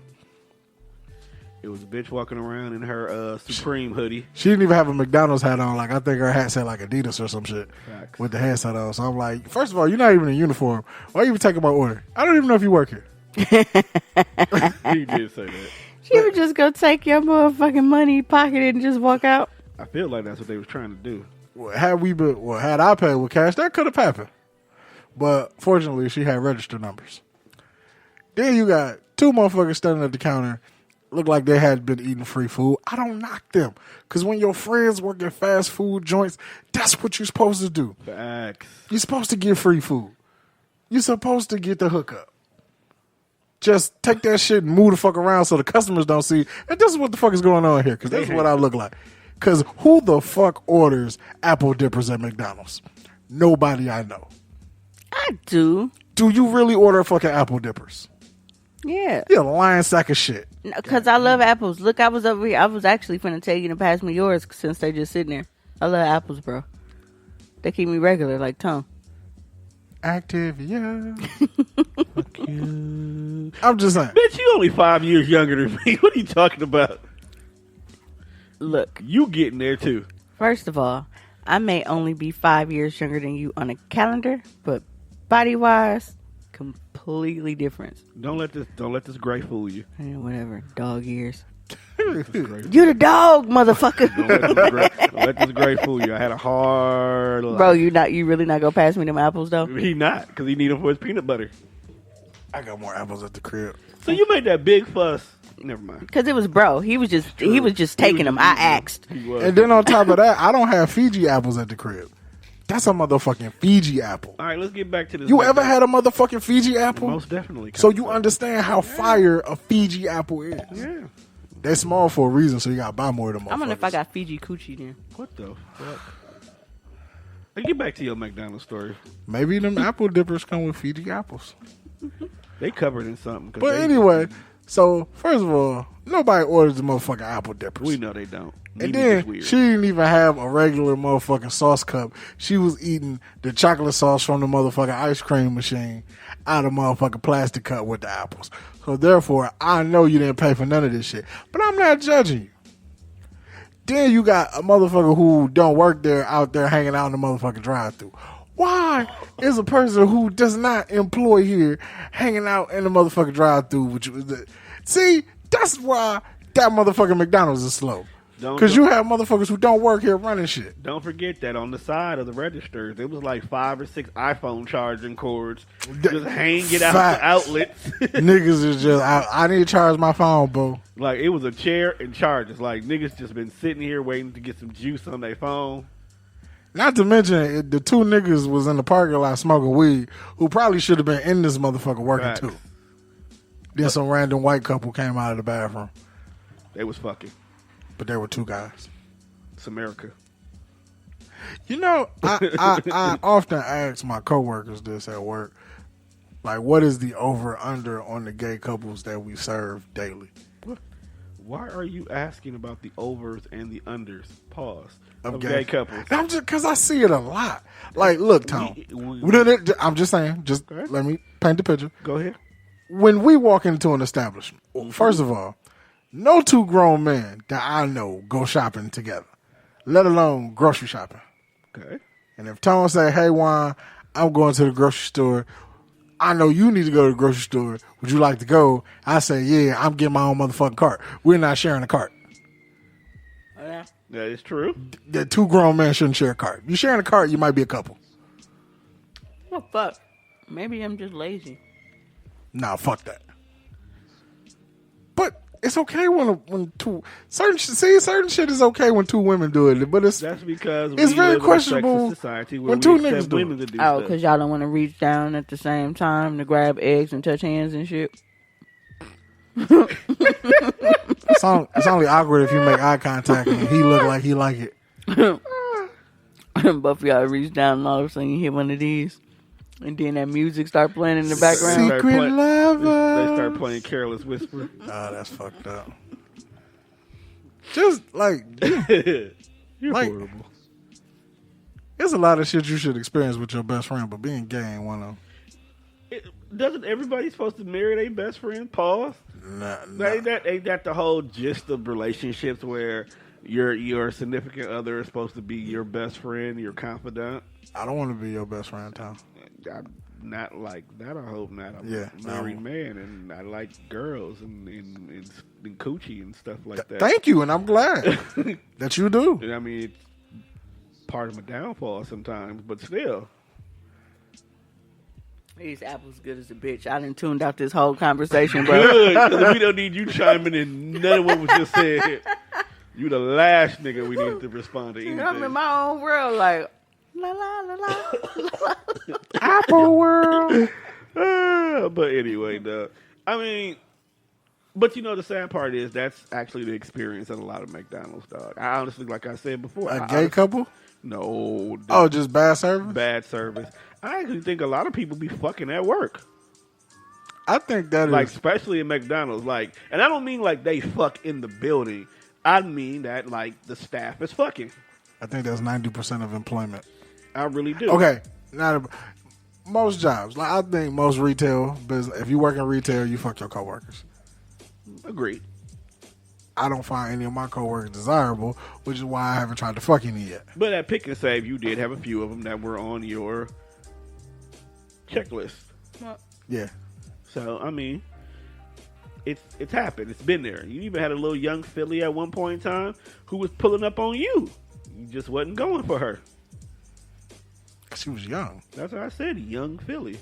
It was a bitch walking around in her Supreme hoodie. She didn't even have a McDonald's hat on. Like, I think her hat said like Adidas or some shit. Facts. With the headset on. So I'm like, first of all, you're not even in uniform. Why are you even taking my order? I don't even know if you work here. He did say that. she would just go take your motherfucking money, pocket it, and just walk out. I feel like that's what they was trying to do. Had I paid with cash, that could have happened. But fortunately, she had register numbers. Then you got two motherfuckers standing at the counter, look like they had been eating free food. I don't knock them. Because when your friends work at fast food joints, that's what you're supposed to do. Facts. You're supposed to get free food. You're supposed to get the hookup. Just take that shit and move the fuck around so the customers don't see. And this is what the fuck is going on here. Because this is what I look like. Because who the fuck orders apple dippers at McDonald's? Nobody I know. I do. Do you really order fucking apple dippers? Yeah. You're a lying sack of shit. Because I love apples. Look, I was over here. I was actually finna tell you to pass me yours since they just sitting there. I love apples, bro. They keep me regular like Tom. Active, yeah. Fuck you. I'm just saying. Bitch, you only 5 years younger than me. What are you talking about? Look, You getting there too. first of all, I may only be 5 years younger than you on a calendar, but body wise, completely different. Don't let this gray fool you. Whatever, dog years. This gray- You the dog, motherfucker. don't let this gray fool you. I had a hard life. Bro, you really not gonna pass me them apples though? He not, because he need them for his peanut butter. I got more apples at the crib. So you made that big fuss. Never mind. Because it was bro. He was just taking them. I asked. He was. And then on top of that, I don't have Fiji apples at the crib. That's a motherfucking Fiji apple. All right, let's get back to this. You ever had a motherfucking Fiji apple? Most definitely. So you understand how fire a Fiji apple is. Yeah. They're small for a reason, so you gotta buy more of them. I wonder if I got Fiji coochie then. What the fuck? Hey, get back to your McDonald's story. Maybe them apple dippers come with Fiji apples. They covered in something. But anyway, so first of all, nobody orders the motherfucking apple dippers. We know they don't. And Mimi's then weird. she didn't even have a regular motherfucking sauce cup. She was eating the chocolate sauce from the motherfucking ice cream machine out of motherfucking plastic cup with the apples. So therefore, I know you didn't pay for none of this shit. But I'm not judging you. Then you got a motherfucker who don't work there out there hanging out in the motherfucking drive-thru. Why is a person who does not employ here hanging out in the motherfucking drive-thru? See, that's why that motherfucking McDonald's is slow. Because you have motherfuckers who don't work here running shit. Don't forget that on the side of the registers, it was like 5 or 6 iPhone charging cords just hanging out the outlets. Niggas is just, I need to charge my phone, bro. Like, it was a chair and chargers. Like, niggas just been sitting here waiting to get some juice on their phone. Not to mention, the two niggas was in the parking lot smoking weed who probably should have been in this motherfucker working Facts. too. Then some random white couple came out of the bathroom. They was fucking. But there were two guys. It's America. You know, I often ask my coworkers this at work. Like, what is the over-under on the gay couples that we serve daily? Why are you asking about the overs and the unders? Pause. Of gay couples. I'm just because I see it a lot. Like, look, Tom. I'm just saying. Just let me paint the picture. Go ahead. When we walk into an establishment, first of all, no two grown men that I know go shopping together, let alone grocery shopping. Okay. And if Tom say, "Hey, Juan, I'm going to the grocery store. I know you need to go to the grocery store. Would you like to go?" I say, "Yeah, I'm getting my own motherfucking cart. We're not sharing a cart." Yeah. That is true. The two grown men shouldn't share a cart. You sharing a cart, you might be a couple. Well, fuck. Maybe I'm just lazy. Nah, fuck that. But it's okay when two certain shit is okay when two women do it. But that's because it's we very live in a questionable sexist society where when we two accept niggas do women it. to do Oh, stuff. because y'all don't want to reach down at the same time to grab eggs and touch hands and shit. It's only awkward if you make eye contact and he look like he like it. Both of y'all reach down and all of a sudden you hear one of these. And then that music start playing in the background. Secret lover. They start playing Careless Whisper. Oh, that's fucked up. Just like, You're like, horrible. there's a lot of shit you should experience with your best friend, but being gay ain't one of them. Doesn't everybody supposed to marry their best friend? Pause. Nah. Ain't that the whole gist of relationships where your significant other is supposed to be your best friend, your confidant? I don't want to be your best friend, Tom. I'm not like that. I hope not. I'm Yeah, a married man, and I like girls and coochie and stuff like that. Thank you, and I'm glad that you do. And I mean, it's part of my downfall sometimes, but still. These apples good as a bitch. I done tuned out this whole conversation, bro. Good, 'cause we don't need you chiming in none of what was just said. You the last nigga we need to respond to anything. I'm in my own world, like, la la la la. Apple World. But anyway, I mean, but you know, the sad part is that's actually the experience at a lot of McDonald's, dog. I honestly, like I said before, A gay couple? No. Oh, just bad service? Bad service. I actually think a lot of people be fucking at work. I think that Like, is... especially in McDonald's. Like, and I don't mean like they fuck in the building. I mean that, like, the staff is fucking. I think that's 90% of employment. I really do. Okay, most jobs. Like I think most retail business. If you work in retail, you fuck your coworkers. Agreed. I don't find any of my coworkers desirable, which is why I haven't tried to fuck any yet. But at Pick and Save, you did have a few of them that were on your checklist. Yeah. So I mean, it's happened. It's been there. You even had a little young filly at one point in time who was pulling up on you. You just wasn't going for her. She was young. That's what I said. Young filly.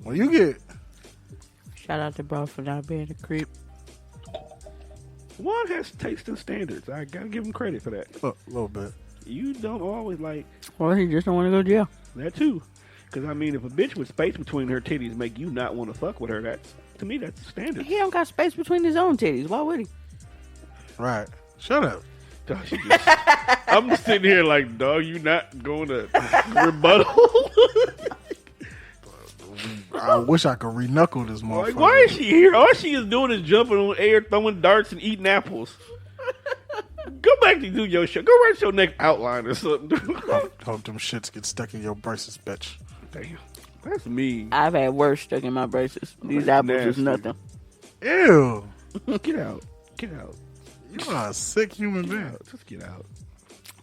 When you get Shout out to bro for not being a creep. Juan has taste and standards. I gotta give him credit for that. a little bit. You don't always like Well, he just don't want to go to jail. that too. Because I mean, if a bitch with space between her titties make you not want to fuck with her, that's to me that's the standard. He don't got space between his own titties. Why would he? Right. Shut up. Dog, I'm just sitting here like, dog, you not going to rebuttal? I wish I could re-knuckle this motherfucker. Like, why is she here? All she is doing is jumping on air, throwing darts, and eating apples. Go back to do your show. Go write your next outline or something. Hope them shits get stuck in your braces, bitch. Damn, that's mean. I've had worse stuck in my braces. These That's apples is nasty. nothing. Ew. Get out. Get out. You are a sick human Get being. out. Just get out.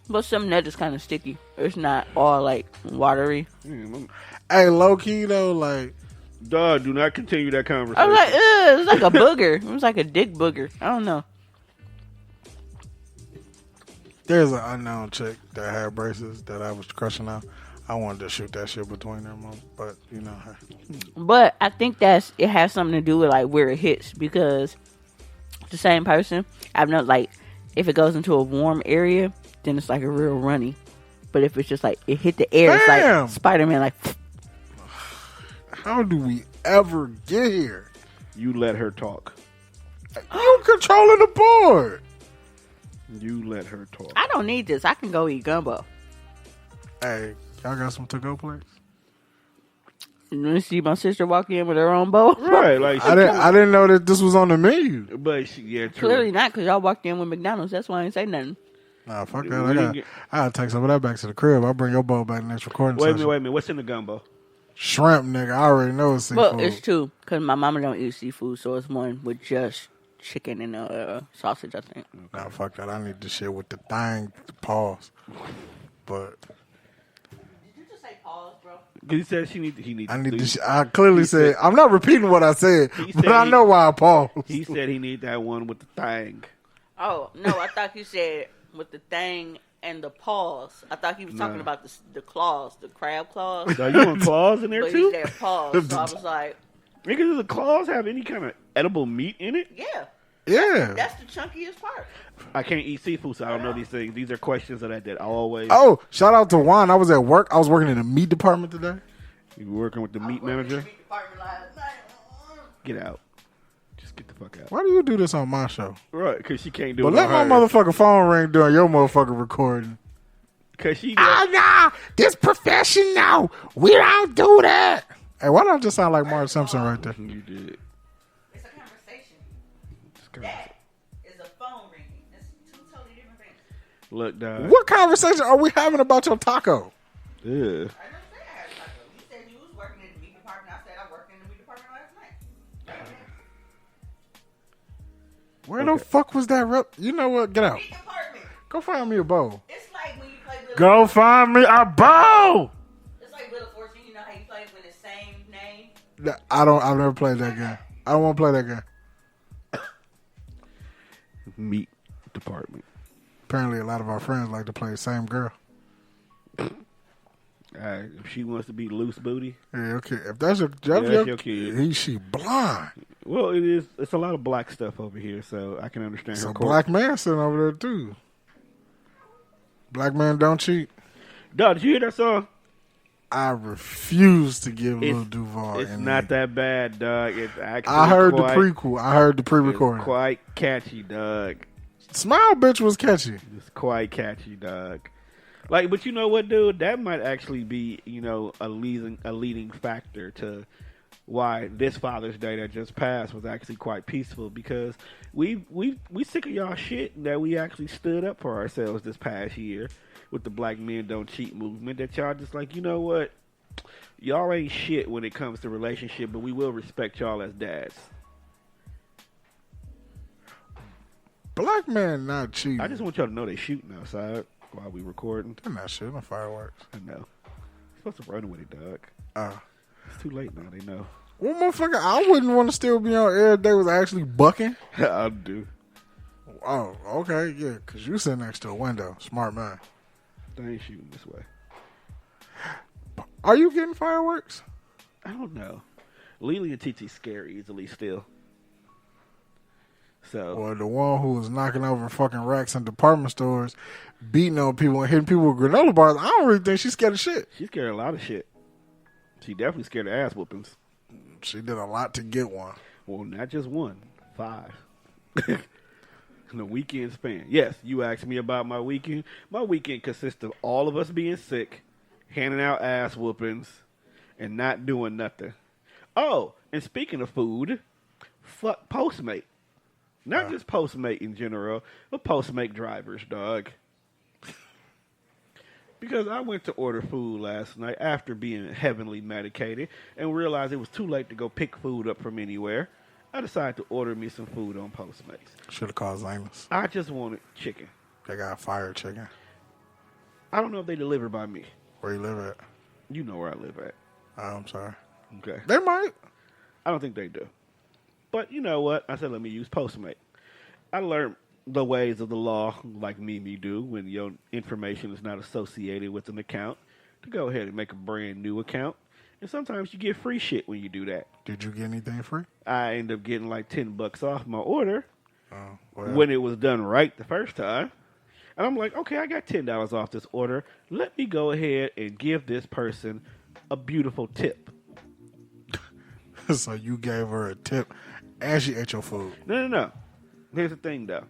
But some of that is kind of sticky. It's not all like watery. Hey, low key though, like Dog, do not continue that I conversation. was like, it's like a booger. It was like a dick booger. I don't know. there's an unknown chick that had braces that I was crushing on. I wanted to shoot that shit between them, but you know. But I think it has something to do with like where it hits because the same person. I've known like if it goes into a warm area, then it's like a real runny. But if it's just like it hit the air, Damn. it's like Spider-Man. Like, How do we ever get here? You let her talk. You controlling the board. You let her talk. I don't need this. I can go eat gumbo. Hey, y'all got some to-go plates? You see my sister walk in with her own bowl? Right, like I didn't know that this was on the menu. but true. Clearly not, because y'all walked in with McDonald's. That's why I ain't say nothing. Nah, fuck We that. didn't get- I gotta take some of that back to the crib. I'll bring your bowl back next recording Wait a session. minute. What's in the gumbo? Shrimp, nigga. I already know it's seafood. Well, it's two, because my mama don't eat seafood, so it's one with just chicken and sausage, I think. Nah, fuck that. I need the shit with the thing, the pause. But Did you just say pause, bro? He said he needs. I need the shit. I clearly said, I'm not repeating what I said, He but said I he- know why I paused. He said he need that one with the thing. Oh, no, I thought you said with the thing and the paws. I thought he was talking No. about the claws, the crab claws. So you want claws in there But too? he said paws, so I was like, Nigga, does the claws have any kind of edible meat in it? yeah, Yeah. that's the chunkiest part. I can't eat seafood, so I don't know these things. These are questions that I always. Oh, shout out to Juan. I was at work. I was working in the meat department today. You working with the meat manager? Meat department last night. Get out. Just get the fuck out. Why do you do this on my show? Right, because she can't do But it. let my motherfucking phone ring during your motherfucking recording. Because she. Nah, this professional. We don't do that. Hey, why don't I just sound like Marge Simpson right there? You did. It's a conversation. It's kinda- That is a phone ringing. It's two totally different things. Look, dog. What conversation are we having about your taco? Yeah. I didn't say I had a taco. You said you was working in the meat department. I said I worked in the meat department last night. Where the fuck was that rep? You know what? Get out. Meat department. Go find me a bowl. It's like when you play Little Go find me a bowl. It's like Little 14. You know how you play with the same name? I've never played that game. I don't want to play that game. Meat department. Apparently, a lot of our friends like to play the same girl. If she wants to be loose booty. Yeah, okay. If that's your kid. she blind. Well, it is. It's a lot of black stuff over here, so I can understand It's her. a black man sitting over there too. Black man don't cheat. Dog, did you hear that song? I refuse to give Lil Duval. It's any- not that bad, dog. It's actually. I heard quite, the prequel. I heard the It's pre-recording. quite catchy, dog. Smile bitch was catchy. It's quite catchy, dog. Like, but you know what, dude? That might actually be, a leading factor to why this Father's Day that just passed was actually quite peaceful, because we sick of y'all shit that we actually stood up for ourselves this past year with the Black Men Don't Cheat movement. That y'all just like, you know what? Y'all ain't shit when it comes to relationship, but we will respect y'all as dads. Black man not cheating. I just want y'all to know they shooting outside while we recording. They're not shooting fireworks. I know. You're supposed to run with it, dog. It's too late now. They know. Well, motherfucker, I wouldn't want to still be on air if they was actually bucking. I do. Oh, okay, yeah, because you sit next to a window. Smart man. They ain't shooting this way. Are you getting fireworks? I don't know. Lily and Titi scare easily still. So. Or the one who was knocking over fucking racks in department stores, beating on people and hitting people with granola bars. I don't really think she's scared of shit. She's scared of a lot of shit. She definitely scared of ass whoopings. She did a lot to get one. Well, not just one. 5. In a weekend span. Yes, you asked me about my weekend. My weekend consists of all of us being sick, handing out ass whoopings, and not doing nothing. Oh, and speaking of food, fuck Postmate. Not just Postmate in general, but Postmate drivers, dog. Because I went to order food last night after being heavily medicated and realized it was too late to go pick food up from anywhere. I decided to order me some food on Postmates. Should have called Zane's. I just wanted chicken. They got fire chicken. I don't know if they deliver by me. Where you live at? You know where I live at. Oh, I'm sorry. Okay. They might. I don't think they do. But you know what? I said, let me use Postmate. I learned the ways of the law like Mimi do when your information is not associated with an account to go ahead and make a brand new account. And sometimes you get free shit when you do that. Did you get anything free? I end up getting like $10 off my order Well. when it was done right the first time. And I'm like, okay, I got $10 off this order. Let me go ahead and give this person a beautiful tip. So you gave her a tip and she ate your food. No. Here's the thing, though.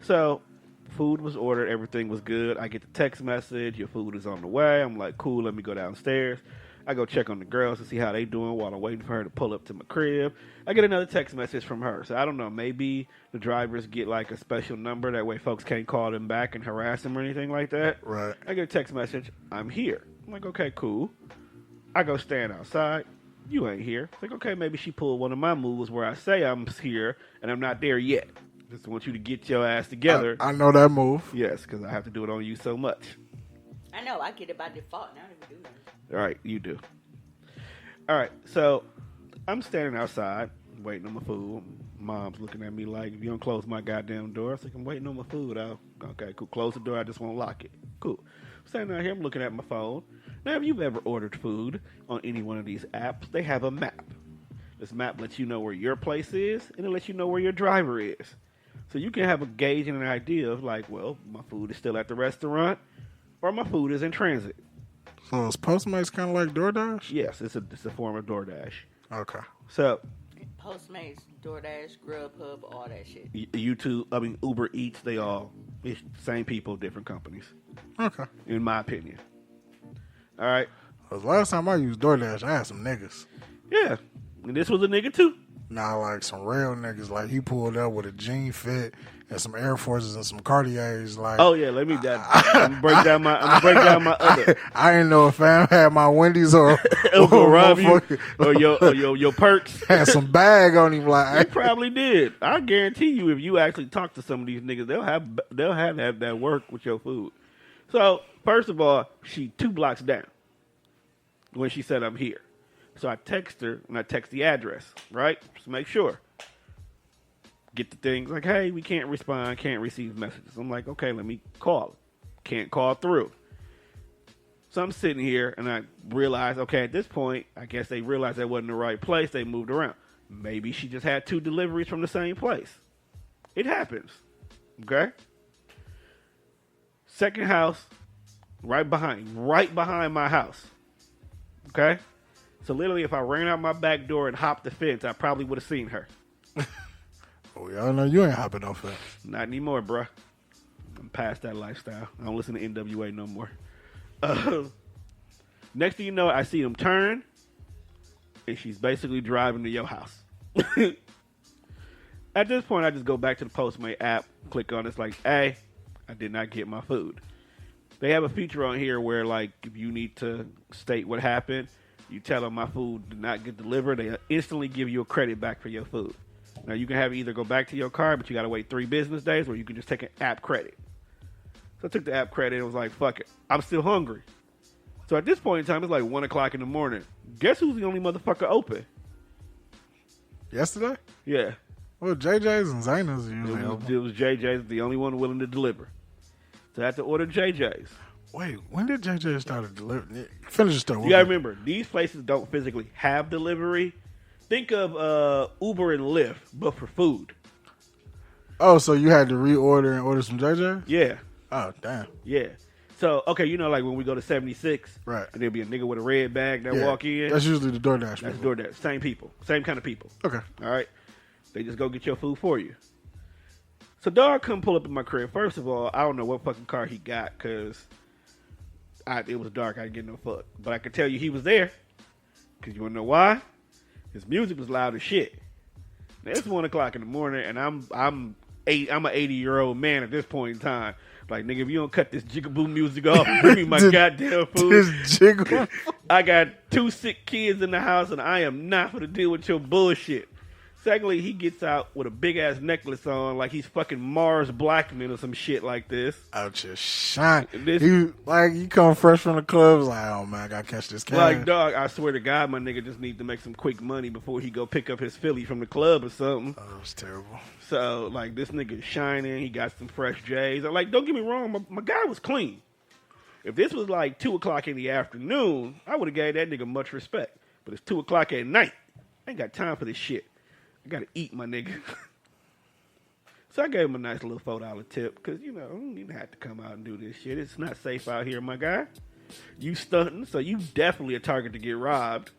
So, food was ordered. Everything was good. I get the text message. Your food is on the way. I'm like, cool, let me go downstairs. I go check on the girls to see how they doing while I'm waiting for her to pull up to my crib. I get another text message from her. So, I don't know. Maybe the drivers get, like, a special number. That way folks can't call them back and harass them or anything like that. Right. I get a text message. I'm here. I'm like, okay, cool. I go stand outside. You ain't here. It's like, okay, maybe she pulled one of my moves where I say I'm here and I'm not there yet. Just want you to get your ass together. I know that move. Yes, because I have to do it on you so much. I know. I get it by default. Now I don't even do that. All right, you do. All right, so I'm standing outside waiting on my food. Mom's looking at me like, if you don't close my goddamn door. I was like, I'm waiting on my food. Okay, cool. Close the door. I just won't lock it. Cool. I'm standing out here. I'm looking at my phone. Now, if you've ever ordered food on any one of these apps, they have a map. This map lets you know where your place is, and it lets you know where your driver is. So you can have a gauge and an idea of like, well, my food is still at the restaurant, or my food is in transit. So is Postmates kind of like DoorDash? Yes, it's a form of DoorDash. Okay. So Postmates, DoorDash, Grubhub, all that shit. Uber Eats, it's same people, different companies. Okay. In my opinion. All right. Because last time I used DoorDash, I had some niggas. Yeah. And this was a nigga too. Nah, like some real niggas. Like he pulled up with a jean fit and some Air Forces and some Cartiers. Like, oh yeah, let me. I'm gonna break down my other. I didn't know if fam had my Wendy's or rob you or your perks. Had some bag on him. Like They probably did. I guarantee you, if you actually talk to some of these niggas, they'll have that work with your food. So first of all, she 2 blocks down when she said I'm here. So I text her, and I text the address, right? Just make sure. Get the things like, hey, we can't respond, can't receive messages. I'm like, okay, let me call. Can't call through. So I'm sitting here, and I realize, okay, at this point, I guess they realized that wasn't the right place. They moved around. Maybe she just had 2 deliveries from the same place. It happens, okay? Second house, right behind my house, okay? So literally, if I ran out my back door and hopped the fence, I probably would have seen her. Oh, y'all know you ain't hopping no fence. Not anymore, bruh. I'm past that lifestyle. I don't listen to NWA no more. Next thing you know, I see him turn, and she's basically driving to your house. At this point, I just go back to the Postmate app, click on it. It's like, hey, I did not get my food. They have a feature on here where, like, if you need to state what happened, you tell them my food did not get delivered. They instantly give you a credit back for your food. Now, you can have it either go back to your car, but you got to wait 3 business days, or you can just take an app credit. So I took the app credit and was like, fuck it. I'm still hungry. So at this point in time, it's like 1 o'clock in the morning. Guess who's the only motherfucker open? Yesterday? Yeah. Well, JJ's and Zayna's usually It open. was JJ's, the only one willing to deliver. So I had to order JJ's. Wait, when did JJ start delivering? Finish the story. You gotta remember, these places don't physically have delivery. Think of Uber and Lyft, but for food. Oh, so you had to reorder and order some JJ? Yeah. Oh, damn. Yeah. So, okay, you know, like when we go to 76, Right. and there'll be a nigga with a red bag that Yeah. walk in. That's usually the DoorDash That's people. DoorDash. Same people. Same kind of people. Okay. All right? They just go get your food for you. So, dog come pull up in my crib. First of all, I don't know what fucking car he got because it was dark. I didn't get no fuck. But I could tell you he was there because you want to know why? His music was loud as shit. Now, it's 1 o'clock in the morning, and I'm an 80-year-old man at this point in time. Like, nigga, if you don't cut this jigaboo music off and bring me my goddamn food. This jiggle. I got 2 sick kids in the house, and I am not going to deal with your bullshit. Secondly, he gets out with a big-ass necklace on like he's fucking Mars Blackman or some shit like this. Out just shine. This- You come fresh from the clubs, like, oh man, I gotta catch this cash. Like, dog, I swear to God, my nigga just need to make some quick money before he go pick up his Philly from the club or something. Oh, it was terrible. So, like, this nigga shining. He got some fresh J's. I'm like, don't get me wrong, my guy was clean. If this was like 2 o'clock in the afternoon, I would have gave that nigga much respect. But it's 2 o'clock at night. I ain't got time for this shit. I gotta eat, my nigga. So I gave him a nice little $4 tip because, you know, you didn't have to come out and do this shit. It's not safe out here, my guy. You stunting, so you definitely a target to get robbed.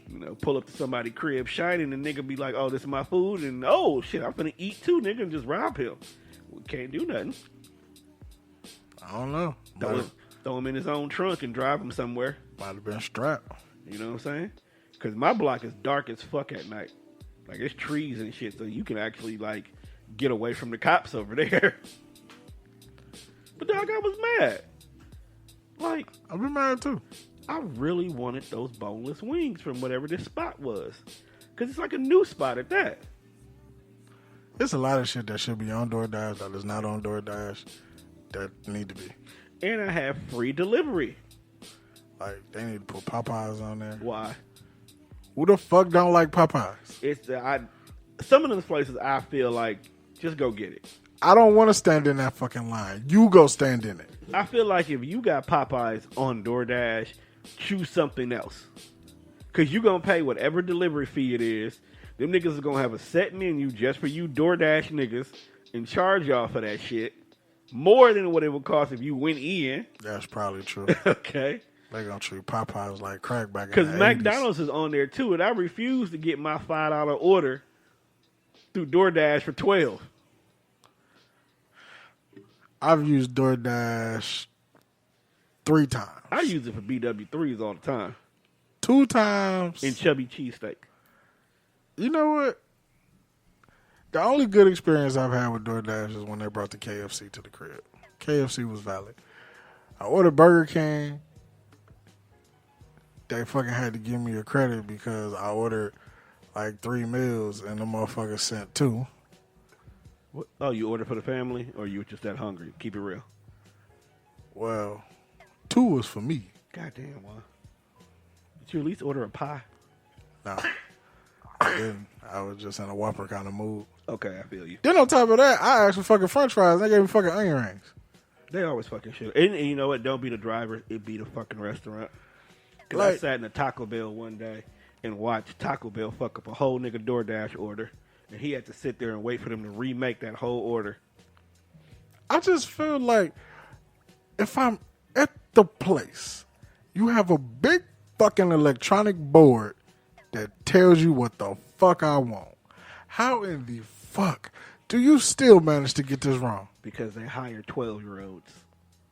You know, pull up to somebody's crib shining and nigga be like, oh, this is my food. And, oh, shit, I'm finna eat too, nigga, and just rob him. We can't do nothing. I don't know. Throw him in his own trunk and drive him somewhere. Might have been strapped. You know what I'm saying? Because my block is dark as fuck at night. Like, it's trees and shit, so you can actually, like, get away from the cops over there. But, dog, I was mad. Like, I've been mad too. I really wanted those boneless wings from whatever this spot was. Because it's like a new spot at that. There's a lot of shit that should be on DoorDash that is not on DoorDash that need to be. And I have free delivery. Like, they need to put Popeyes on there. Why? Who the fuck don't like Popeyes? It's some of those places I feel like just go get it. I don't want to stand in that fucking line. You go stand in it. I feel like if you got Popeyes on DoorDash, choose something else. Because you're going to pay whatever delivery fee it is. Them niggas are going to have a set menu just for you DoorDash niggas and charge y'all for that shit. More than what it would cost if you went in. That's probably true. Okay. They gonna treat Popeyes like crack back in Because the 80s. McDonald's is on there too, and I refuse to get my $5 order through DoorDash for $12. I've used DoorDash 3 times. I use it for BW3s all the time. 2 times. And chubby cheesesteak. You know what? The only good experience I've had with DoorDash is when they brought the KFC to the crib. KFC was valid. I ordered Burger King. They fucking had to give me a credit because I ordered like 3 meals and the motherfucker sent 2. What? Oh, you ordered for the family, or you were just that hungry? Keep it real. Well, 2 was for me. Goddamn, why? Did you at least order a pie? Nah, I didn't. I was just in a Whopper kind of mood. Okay, I feel you. Then on top of that, I asked for fucking French fries. They gave me fucking onion rings. They always fucking shit. And you know what? Don't be the driver. It be the fucking restaurant. Because I Like- sat in a Taco Bell one day and watched Taco Bell fuck up a whole nigga DoorDash order. And he had to sit there and wait for them to remake that whole order. I just feel like if I'm at the place, you have a big fucking electronic board that tells you what the fuck I want. How in the fuck do you still manage to get this wrong? Because they hire 12-year-olds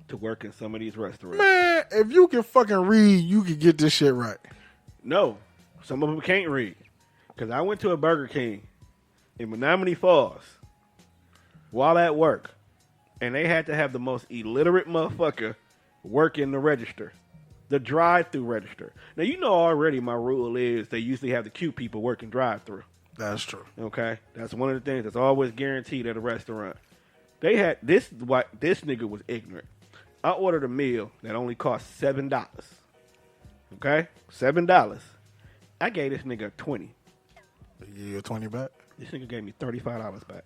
to work in some of these restaurants. Man, if you can fucking read, you can get this shit right. No, some of them can't read. Because I went to a Burger King in Menominee Falls while at work. and they had to have the most illiterate motherfucker working the register, the drive-through register. Now, you know already my rule is they usually have the cute people working drive-through. That's true. Okay? That's one of the things that's always guaranteed at a restaurant. They had this nigga was ignorant. I ordered a meal that only cost $7. Okay? $7. I gave this nigga 20. You get 20 back? This nigga gave me $35 back.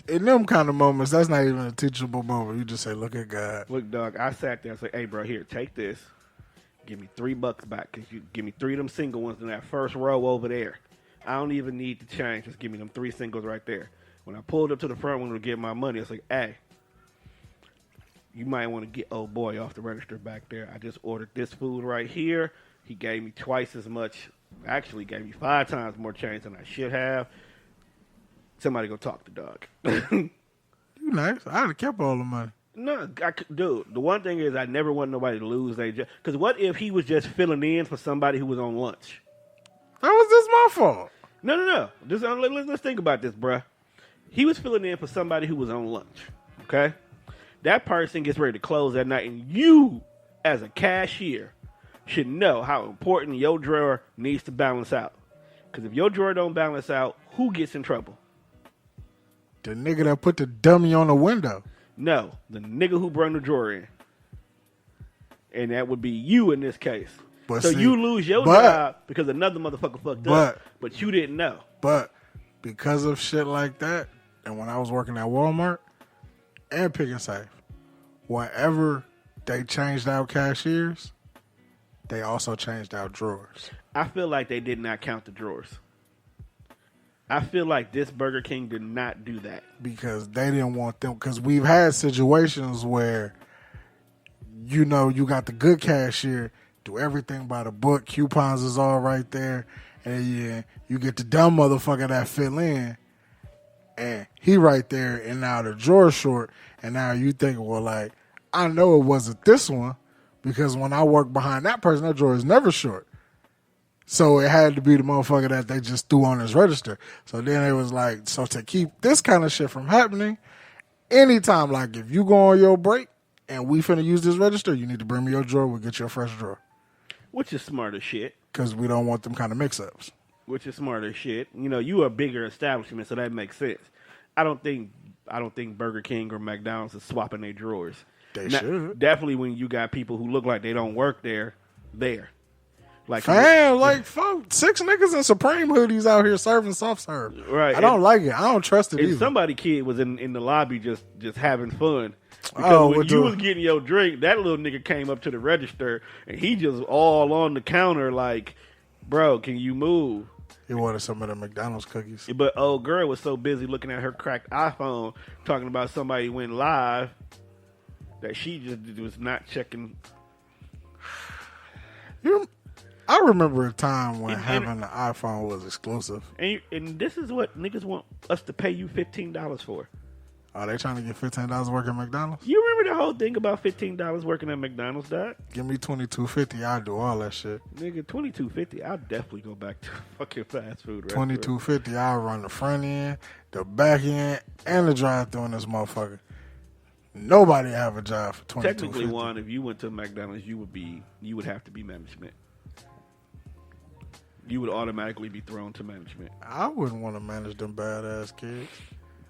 In them kind of moments, that's not even a teachable moment. You just say, look at God. Look, dog, I sat there and said, hey, bro, here, take this. Give me $3 back because you give me 3 of them single ones in that first row over there. I don't even need to change. Just give me them 3 singles right there. When I pulled up to the front window to get my money, I was like, hey, you might want to get old boy off the register back there. I just ordered this food right here. He gave me twice as much. Actually, gave me 5 times more change than I should have. Somebody go talk to dog. You nice. I'd have kept all the money. No, dude, the one thing is I never want nobody to lose their job. Because what if he was just filling in for somebody who was on lunch? How was this my fault? No. Let's think about this, bruh. He was filling in for somebody who was on lunch, okay? That person gets ready to close that night, and you, as a cashier, should know how important your drawer needs to balance out. Because if your drawer don't balance out, who gets in trouble? The nigga that put the dummy on the window. No, the nigga who brought the drawer in. And that would be you in this case. But so see, you lose your job because another motherfucker fucked up, but you didn't know. But because of shit like that, and when I was working at Walmart and Pick and Save, whenever they changed out cashiers, they also changed out drawers. I feel like they did not count the drawers. I feel like this Burger King did not do that. Because they didn't want them. Because we've had situations where, you know, you got the good cashier, do everything by the book, coupons is all right there, and you get the dumb motherfucker that fill in, and he right there, and now the drawer's short, and now you think, well, like, I know it wasn't this one, because when I work behind that person, that drawer is never short. So it had to be the motherfucker that they just threw on his register. So then it was like, so to keep this kind of shit from happening, anytime, like if you go on your break and we finna use this register, you need to bring me your drawer, we'll get you a fresh drawer. Which is smart as shit. Because we don't want them kind of mix-ups. Which is smart as shit. You know, you are a bigger establishment, so that makes sense. I don't think Burger King or McDonald's is swapping their drawers. They should. Definitely when you got people who look like they don't work there. Like, fam, like 6 niggas in Supreme hoodies out here serving soft serve. Right. I don't like it. I don't trust it either. Somebody kid was in the lobby just having fun. Because when you was getting your drink, that little nigga came up to the register and he just all on the counter like, bro, can you move? He wanted some of the McDonald's cookies. But old girl was so busy looking at her cracked iPhone talking about somebody went live that she just was not checking. I remember a time when having an iPhone was exclusive. And this is what niggas want us to pay you $15 for. Are they trying to get $15 working at McDonald's? You remember the whole thing about $15 working at McDonald's, dog? Give me $22.50, I'll do all that shit. Nigga, $22.50, I'll definitely go back to fucking fast food restaurant. $22.50, I'll run the front end, the back end, and the drive-thru in this motherfucker. Nobody have a job for $22.50. Technically, Juan, if you went to McDonald's, you would have to be management. You would automatically be thrown to management. I wouldn't want to manage them badass kids.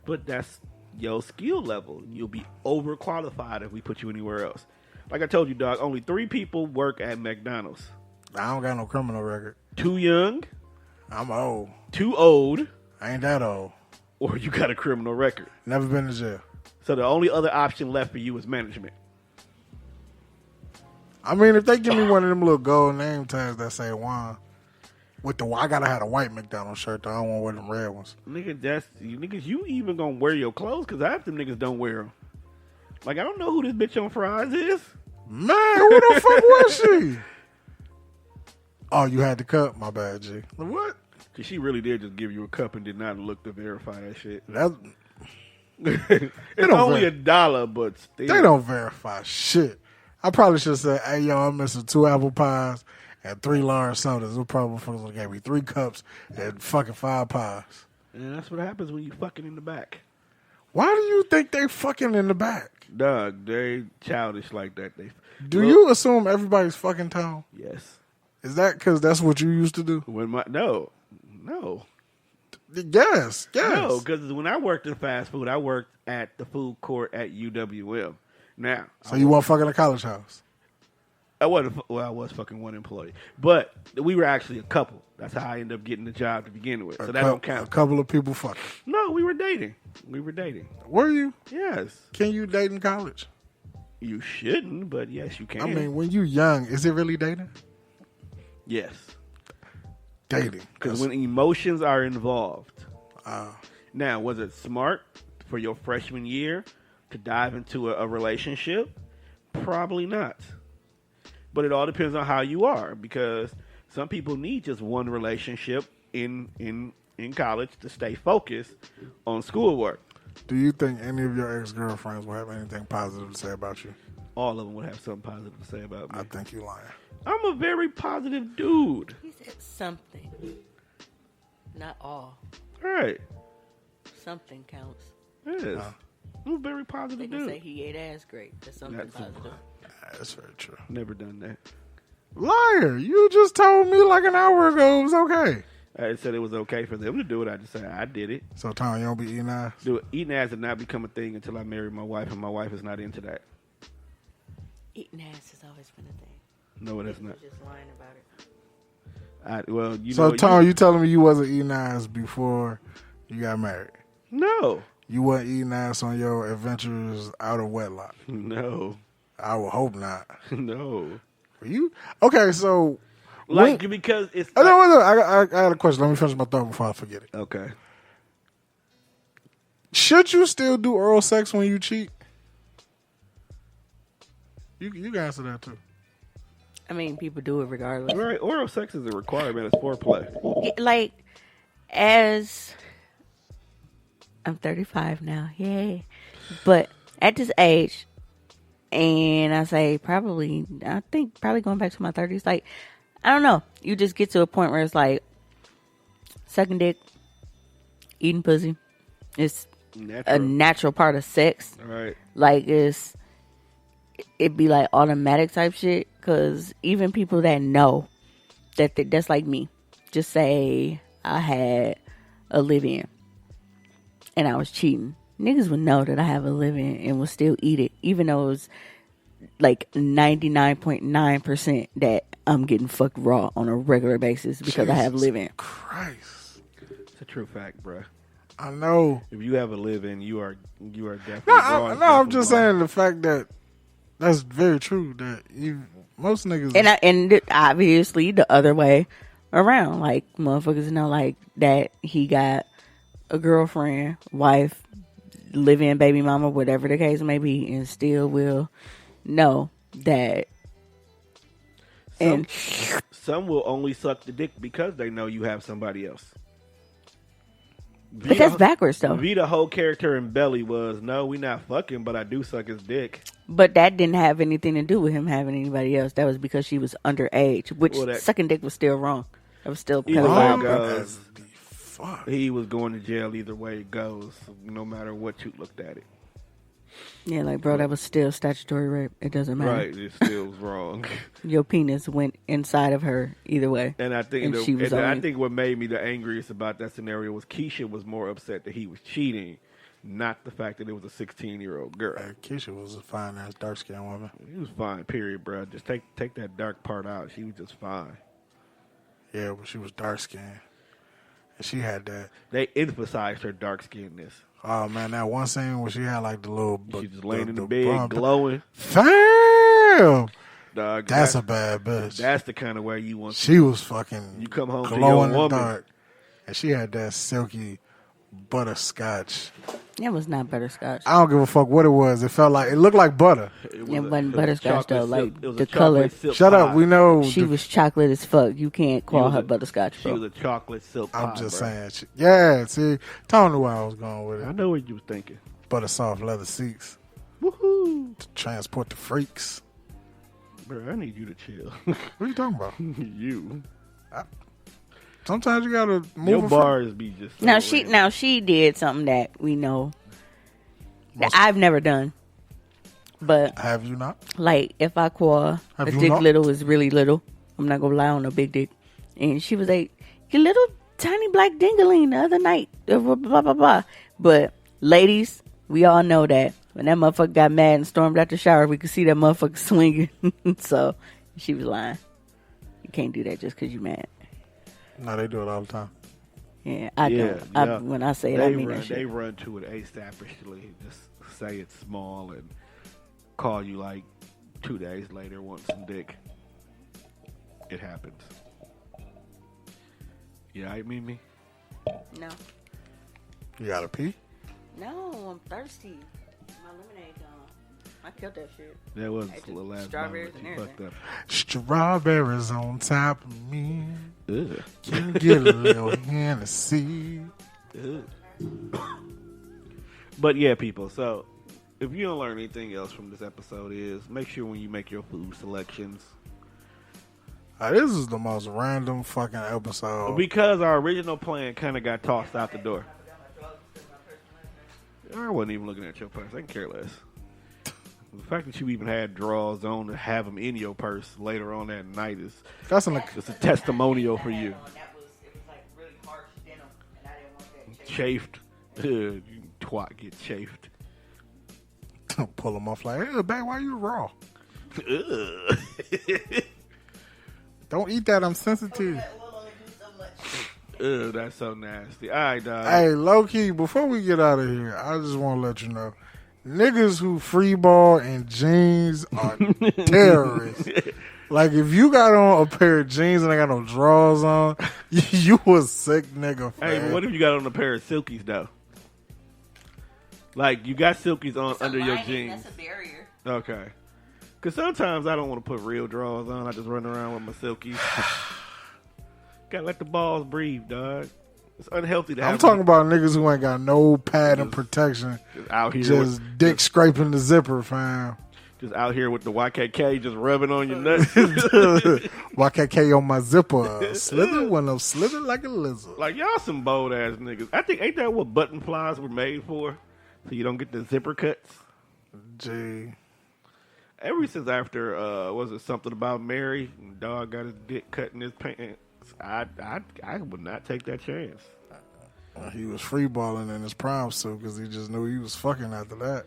But that's your skill level. You'll be overqualified if we put you anywhere else. Like I told you, dog, only 3 people work at McDonald's. I don't got no criminal record. Too young. I'm old. Too old. I ain't that old. Or you got a criminal record. Never been to jail. So the only other option left for you is management. I mean, if they give me one of them little gold name tags that say Juan, I gotta have a white McDonald's shirt though. I don't want to wear them red ones. Nigga, you even gonna wear your clothes? Because half them niggas don't wear them. Like, I don't know who this bitch on fries is. Man, who the fuck was she? Oh, you had the cup? My bad, G. What? Because she really did just give you a cup and did not look to verify that shit. It's only $1, but still. They don't verify shit. I probably should say, hey, yo, I'm missing 2 apple pies and 3 large sodas. It probably gave me 3 cups and fucking 5 pies. And that's what happens when you fucking in the back. Why do you think they fucking in the back? Dog, they childish like that. Do you assume everybody's fucking tone? Yes. Is that because that's what you used to do? No. Yes. No, because when I worked in fast food, I worked at the food court at UWM. Now, So you weren't fucking a college house? I was fucking one employee, but we were actually a couple. That's how I ended up getting the job to begin with. So that don't count. A couple of people fucking. No, we were dating. Were you? Yes. Can you date in college? You shouldn't, but yes, you can. I mean, when you young, is it really dating? Yes. Dating. Because when emotions are involved. Now, was it smart for your freshman year to dive into a relationship? Probably not. But it all depends on how you are, because some people need just one relationship in college to stay focused on schoolwork. Do you think any of your ex-girlfriends will have anything positive to say about you? All of them would have something positive to say about me. I think you're lying. I'm a very positive dude. He said something. Not all. Right. Something counts. Yes. I'm a very positive They can dude. say he ate ass great. That's something positive. That's very true. Never done that. Liar! You just told me like an hour ago it was okay. I said it was okay for them to do it. I just said I did it. So, Tom, you don't be eating ass? Dude, eating ass did not become a thing until I married my wife, and my wife is not into that. Eating ass has always been a thing. No, it is not. You're just lying about it. Well, you So, know. Tom, you telling me you wasn't eating ass before you got married? No. You wasn't eating ass on your adventures out of wedlock? No. I would hope not. No. Were you? Okay, so... Because it's... Oh, no. I got a question. Let me finish my thought before I forget it. Okay. Should you still do oral sex when you cheat? You can answer that, too. I mean, people do it regardless. Right. Oral sex is a requirement. It's foreplay. Like, as... I'm 35 now. Yay. But at this age... And I think probably going back to my 30s, like, I don't know. You just get to a point where it's like sucking dick, eating pussy. It's a natural part of sex. Right. Like, it'd be like automatic type shit. Because even people that know that's like me. Just say I had a live-in and I was cheating. Niggas would know that I have a live-in and will still eat it, even though it was like 99.9% that I'm getting fucked raw on a regular basis because I have live-in. Christ. It's a true fact, bruh. I know. If you have a live-in, you are definitely I'm just saying the fact that that's very true. That most niggas... And obviously the other way around. Like, motherfuckers know like that he got a girlfriend, wife, live-in baby mama, whatever the case may be, and still will know that. Some will only suck the dick because they know you have somebody else. But that's backwards, though. The whole character in Belly was, no, we not fucking, but I do suck his dick. But that didn't have anything to do with him having anybody else. That was because she was underage, which sucking dick was still wrong. It was still pedophile. He was going to jail either way it goes, no matter what you looked at it. Yeah, like, bro, that was still statutory rape. It doesn't matter. Right, it still was wrong. Your penis went inside of her either way. And I think I think what made me the angriest about that scenario was Keisha was more upset that he was cheating, not the fact that it was a 16-year-old girl. Keisha was a fine-ass, dark-skinned woman. He was fine, period, bro. Just take that dark part out. She was just fine. Yeah, but she was dark-skinned. And she had that. They emphasized her dark-skinnedness. Oh, man, that one scene where she had, like, the little... She just laying in the bed, glowing. Damn! Dog, that's a bad bitch. That's the kind of way you want. She was fucking you come home glowing to your in the woman. dark. And she had that silky butterscotch. It was not butterscotch. I don't give a fuck what it was. It looked like butter. It wasn't butterscotch, though. Like, the color. Shut up. We know. She was chocolate as fuck. You can't call her butterscotch, bro. She was a chocolate silk pie, I'm just saying. Yeah, see, Tony knew where I was going with it. I know what you was thinking. Butter soft leather seats. Woohoo! To transport the freaks. Bro, I need you to chill. What are you talking about? You. Sometimes you gotta move. Your bars be just. So now she did something that we know I've never done. But Have you not? like, if I call Have a you dick not? little is really little, I'm not gonna lie on a big dick. And she was like, "Your little tiny black dingaling the other night." Blah blah blah blah. But ladies, we all know that when that motherfucker got mad and stormed out the shower, we could see that motherfucker swinging. So she was lying. You can't do that just because you mad. No, they do it all the time. Yeah, I don't. When I say it, I mean that shit. They run to it asapishly. Just say it's small and call you like 2 days later, want some dick. It happens. Yeah, I mean me. No. You gotta pee? No, I'm thirsty. My lemonade gone. I killed that shit. That was the last strawberries moment and you fucked up. Strawberries on top of me. Ugh. Can get a little Hennessy. But yeah, people. So if you don't learn anything else from this episode, is make sure when you make your food selections. This is the most random fucking episode. Because our original plan kind of got tossed out the door. I wasn't even looking at your purse. I can care less. The fact that you even had drawers on to have them in your purse later on that night is That's an just a testimonial for you. Chafed. Ugh, you twat get chafed. pull them off like, hey, babe, why you raw? Ugh. Don't eat that. I'm sensitive. Ugh, that's so nasty. All right, dog. Hey, low key, before we get out of here, I just want to let you know, niggas who free ball in jeans are terrorists. Like, if you got on a pair of jeans and I got no drawers on, you a sick nigga, Hey, fam. but what if you got on a pair of silkies, though? Like, you got silkies on under your jeans. That's a barrier. Okay. Because sometimes I don't want to put real drawers on. I just run around with my silkies. Gotta let the balls breathe, dog. It's unhealthy to have I'm talking about niggas who ain't got no pad and protection. just out here Just with, dick scraping the zipper, fam. just out here with the YKK just rubbing on your nuts. YKK on my zipper. Slither when I'm slithering like a lizard. Like, y'all some bold ass niggas. I think, ain't that what button flies were made for? So you don't get the zipper cuts? Gee. Ever since after, was it something about Mary? Dog got his dick cut in his pants. I would not take that chance. He was free balling in his prime suit because he just knew he was fucking after that.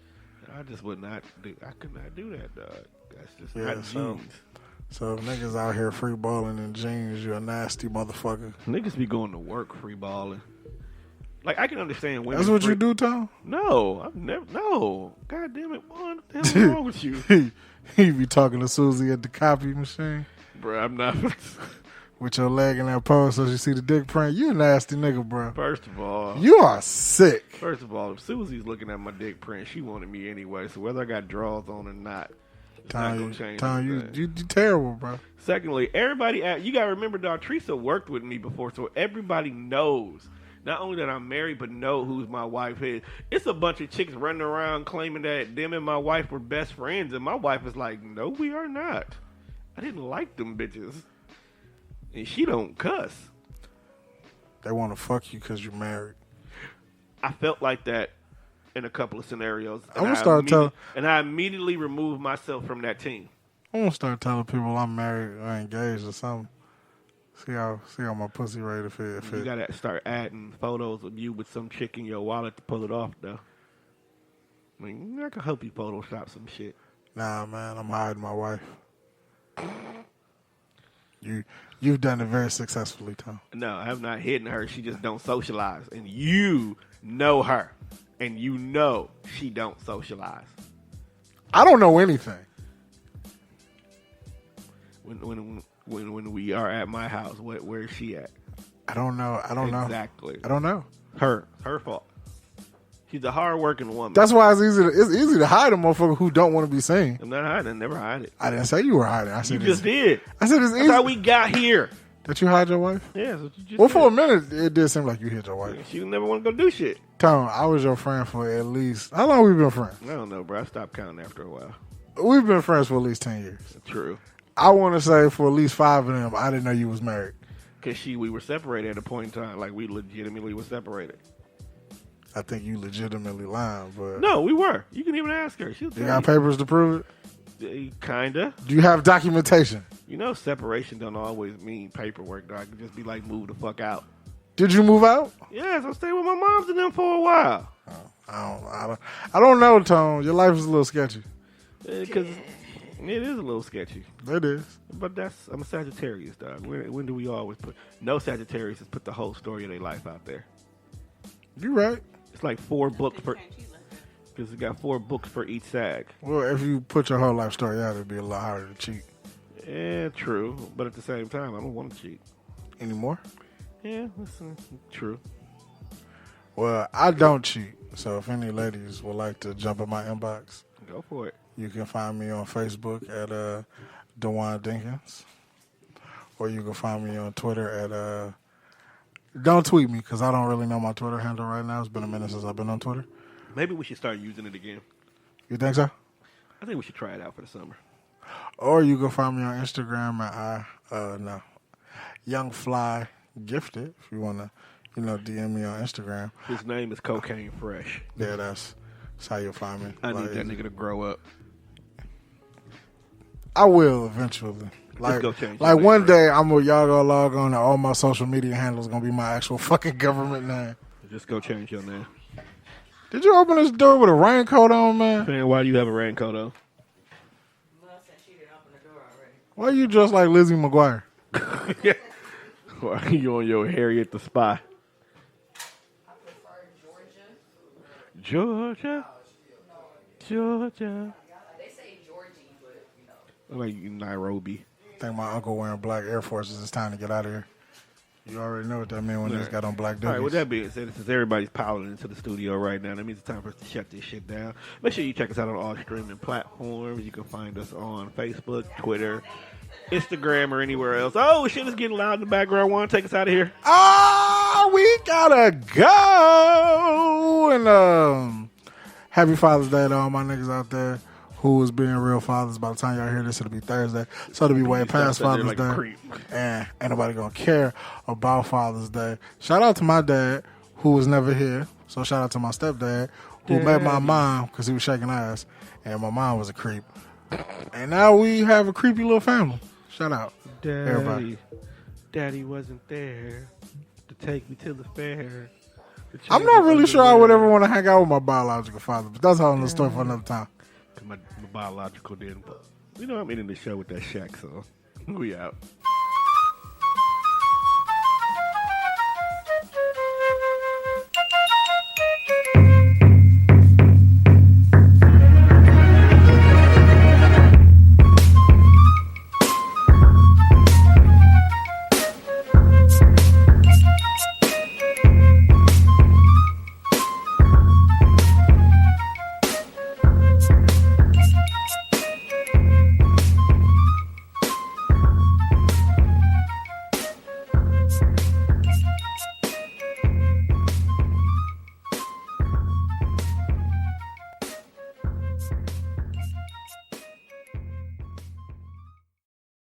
I just would not do. I could not do that, dog. That's just Yeah, not so- jeans. So if niggas out here free balling in jeans, you a nasty motherfucker. Niggas be going to work free balling. Like, I can understand women. That's what you do, Tom? No, I've never. No, God damn it, what the hell is wrong with you, He be talking to Susie at the copy machine bro? I'm not. with your leg in that pose so she see the dick print. You a nasty nigga, bro. First of all, You are sick. if Susie's looking at my dick print, she wanted me anyway. So whether I got drawers on or not, it's not gonna change. Tom, anything. you terrible, bro. Secondly, everybody, you gotta remember, dog. Teresa worked with me before, so everybody knows. Not only that I'm married, but know who's my wife is. It's a bunch of chicks running around claiming that them and my wife were best friends, and my wife is like, no, we are not. I didn't like them bitches. And she don't cuss. They want to fuck you because you're married. I felt like that in a couple of scenarios. I'm gonna start telling. And I immediately removed myself from that team. I'm gonna start telling people I'm married or engaged or something. See how my pussy rate if You it. gotta start adding photos of you with some chick in your wallet to pull it off, though. I mean, I can help you Photoshop some shit. Nah, man, I'm hiding my wife. You've done it very successfully, Tom. No, I have not hidden her. She just don't socialize, and you know her, and you know she don't socialize. I don't know anything. When we are at my house, where is she at? I don't know. Exactly. I don't know. Her fault. She's a hard-working woman. That's why it's easy to hide a motherfucker who don't want to be seen. I'm not hiding. Never hide it. I didn't say you were hiding. I said You just did. I said it's That's easy. how we got here. That you hide your wife? Yeah, that's what you just Well, did. for a minute, it did seem like you hid your wife. She never want to go do shit. Tom, I was your friend for at least... How long we been friends? I don't know, bro. I stopped counting after a while. We've been friends for at least 10 years. True. I want to say for at least 5 of them, I didn't know you was married. Because we were separated at a point in time. Like, we legitimately were separated. I think you legitimately lying, but No, we were. You can even ask her. She'll you tell got papers to prove it. Kinda. Do you have documentation? You know, separation don't always mean paperwork, dog. It can just be like, move the fuck out. Did you move out? Yes, I stayed with my moms and them for a while. I don't know, Tone. Your life is a little sketchy. Because it is a little sketchy. It is. But I'm a Sagittarius, dog. When do we always put... No Sagittarius has put the whole story of their life out there. You right. It's like 4 books per... Because it got 4 books for each Sag. Well, if you put your whole life story out, it'd be a lot harder to cheat. Yeah, true. But at the same time, I don't want to cheat. Anymore? Yeah, that's true. Well, I don't cheat. So if any ladies would like to jump in my inbox, Go for it. you can find me on Facebook at DeJuan Dinkins. Or you can find me on Twitter at... Don't tweet me, because I don't really know my Twitter handle right now. It's been a minute since I've been on Twitter. Maybe we should start using it again. You think so? I think we should try it out for the summer. Or you can find me on Instagram at Young Fly Gifted, if you want to, DM me on Instagram. His name is Cocaine Fresh. Yeah, that's how you'll find me. I need that nigga to grow up. I will eventually. Like go change one your name, day, y'all gonna log on and all my social media handles gonna be my actual fucking government name. Just go change your name. Did you open this door with a raincoat on, man? Man, why do you have a raincoat on? Why you dressed like Lizzie McGuire? Why are you on your Harriet the Spy? I prefer Georgia. Georgia. They say Georgie, but Like Nairobi. I think my uncle wearing black Air Forces. It's time to get out of here. You already know what that means when they just got on black All right, dookies. with that being said, since everybody's piling into the studio right now, that means it's time for us to shut this shit down. Make sure you check us out on all streaming platforms. You can find us on Facebook, Twitter, Instagram, or anywhere else. Oh, shit, it's getting loud in the background. Want to take us out of here? We gotta go. And happy Father's Day to all my niggas out there who is being real fathers. By the time y'all hear this, it'll be Thursday. So it'll be way past Father's like Day. creep. And ain't nobody gonna care about Father's Day. Shout out to my dad, who was never here. So shout out to my stepdad, who met my mom because he was shaking ass. And my mom was a creep. And now we have a creepy little family. Shout out. Everybody. Daddy wasn't there to take me to the fair. I'm not really sure I would ever want to hang out with my biological father, but that's a whole other story for another time. My biological didn't. I'm ending the show with that Shaq song. We out.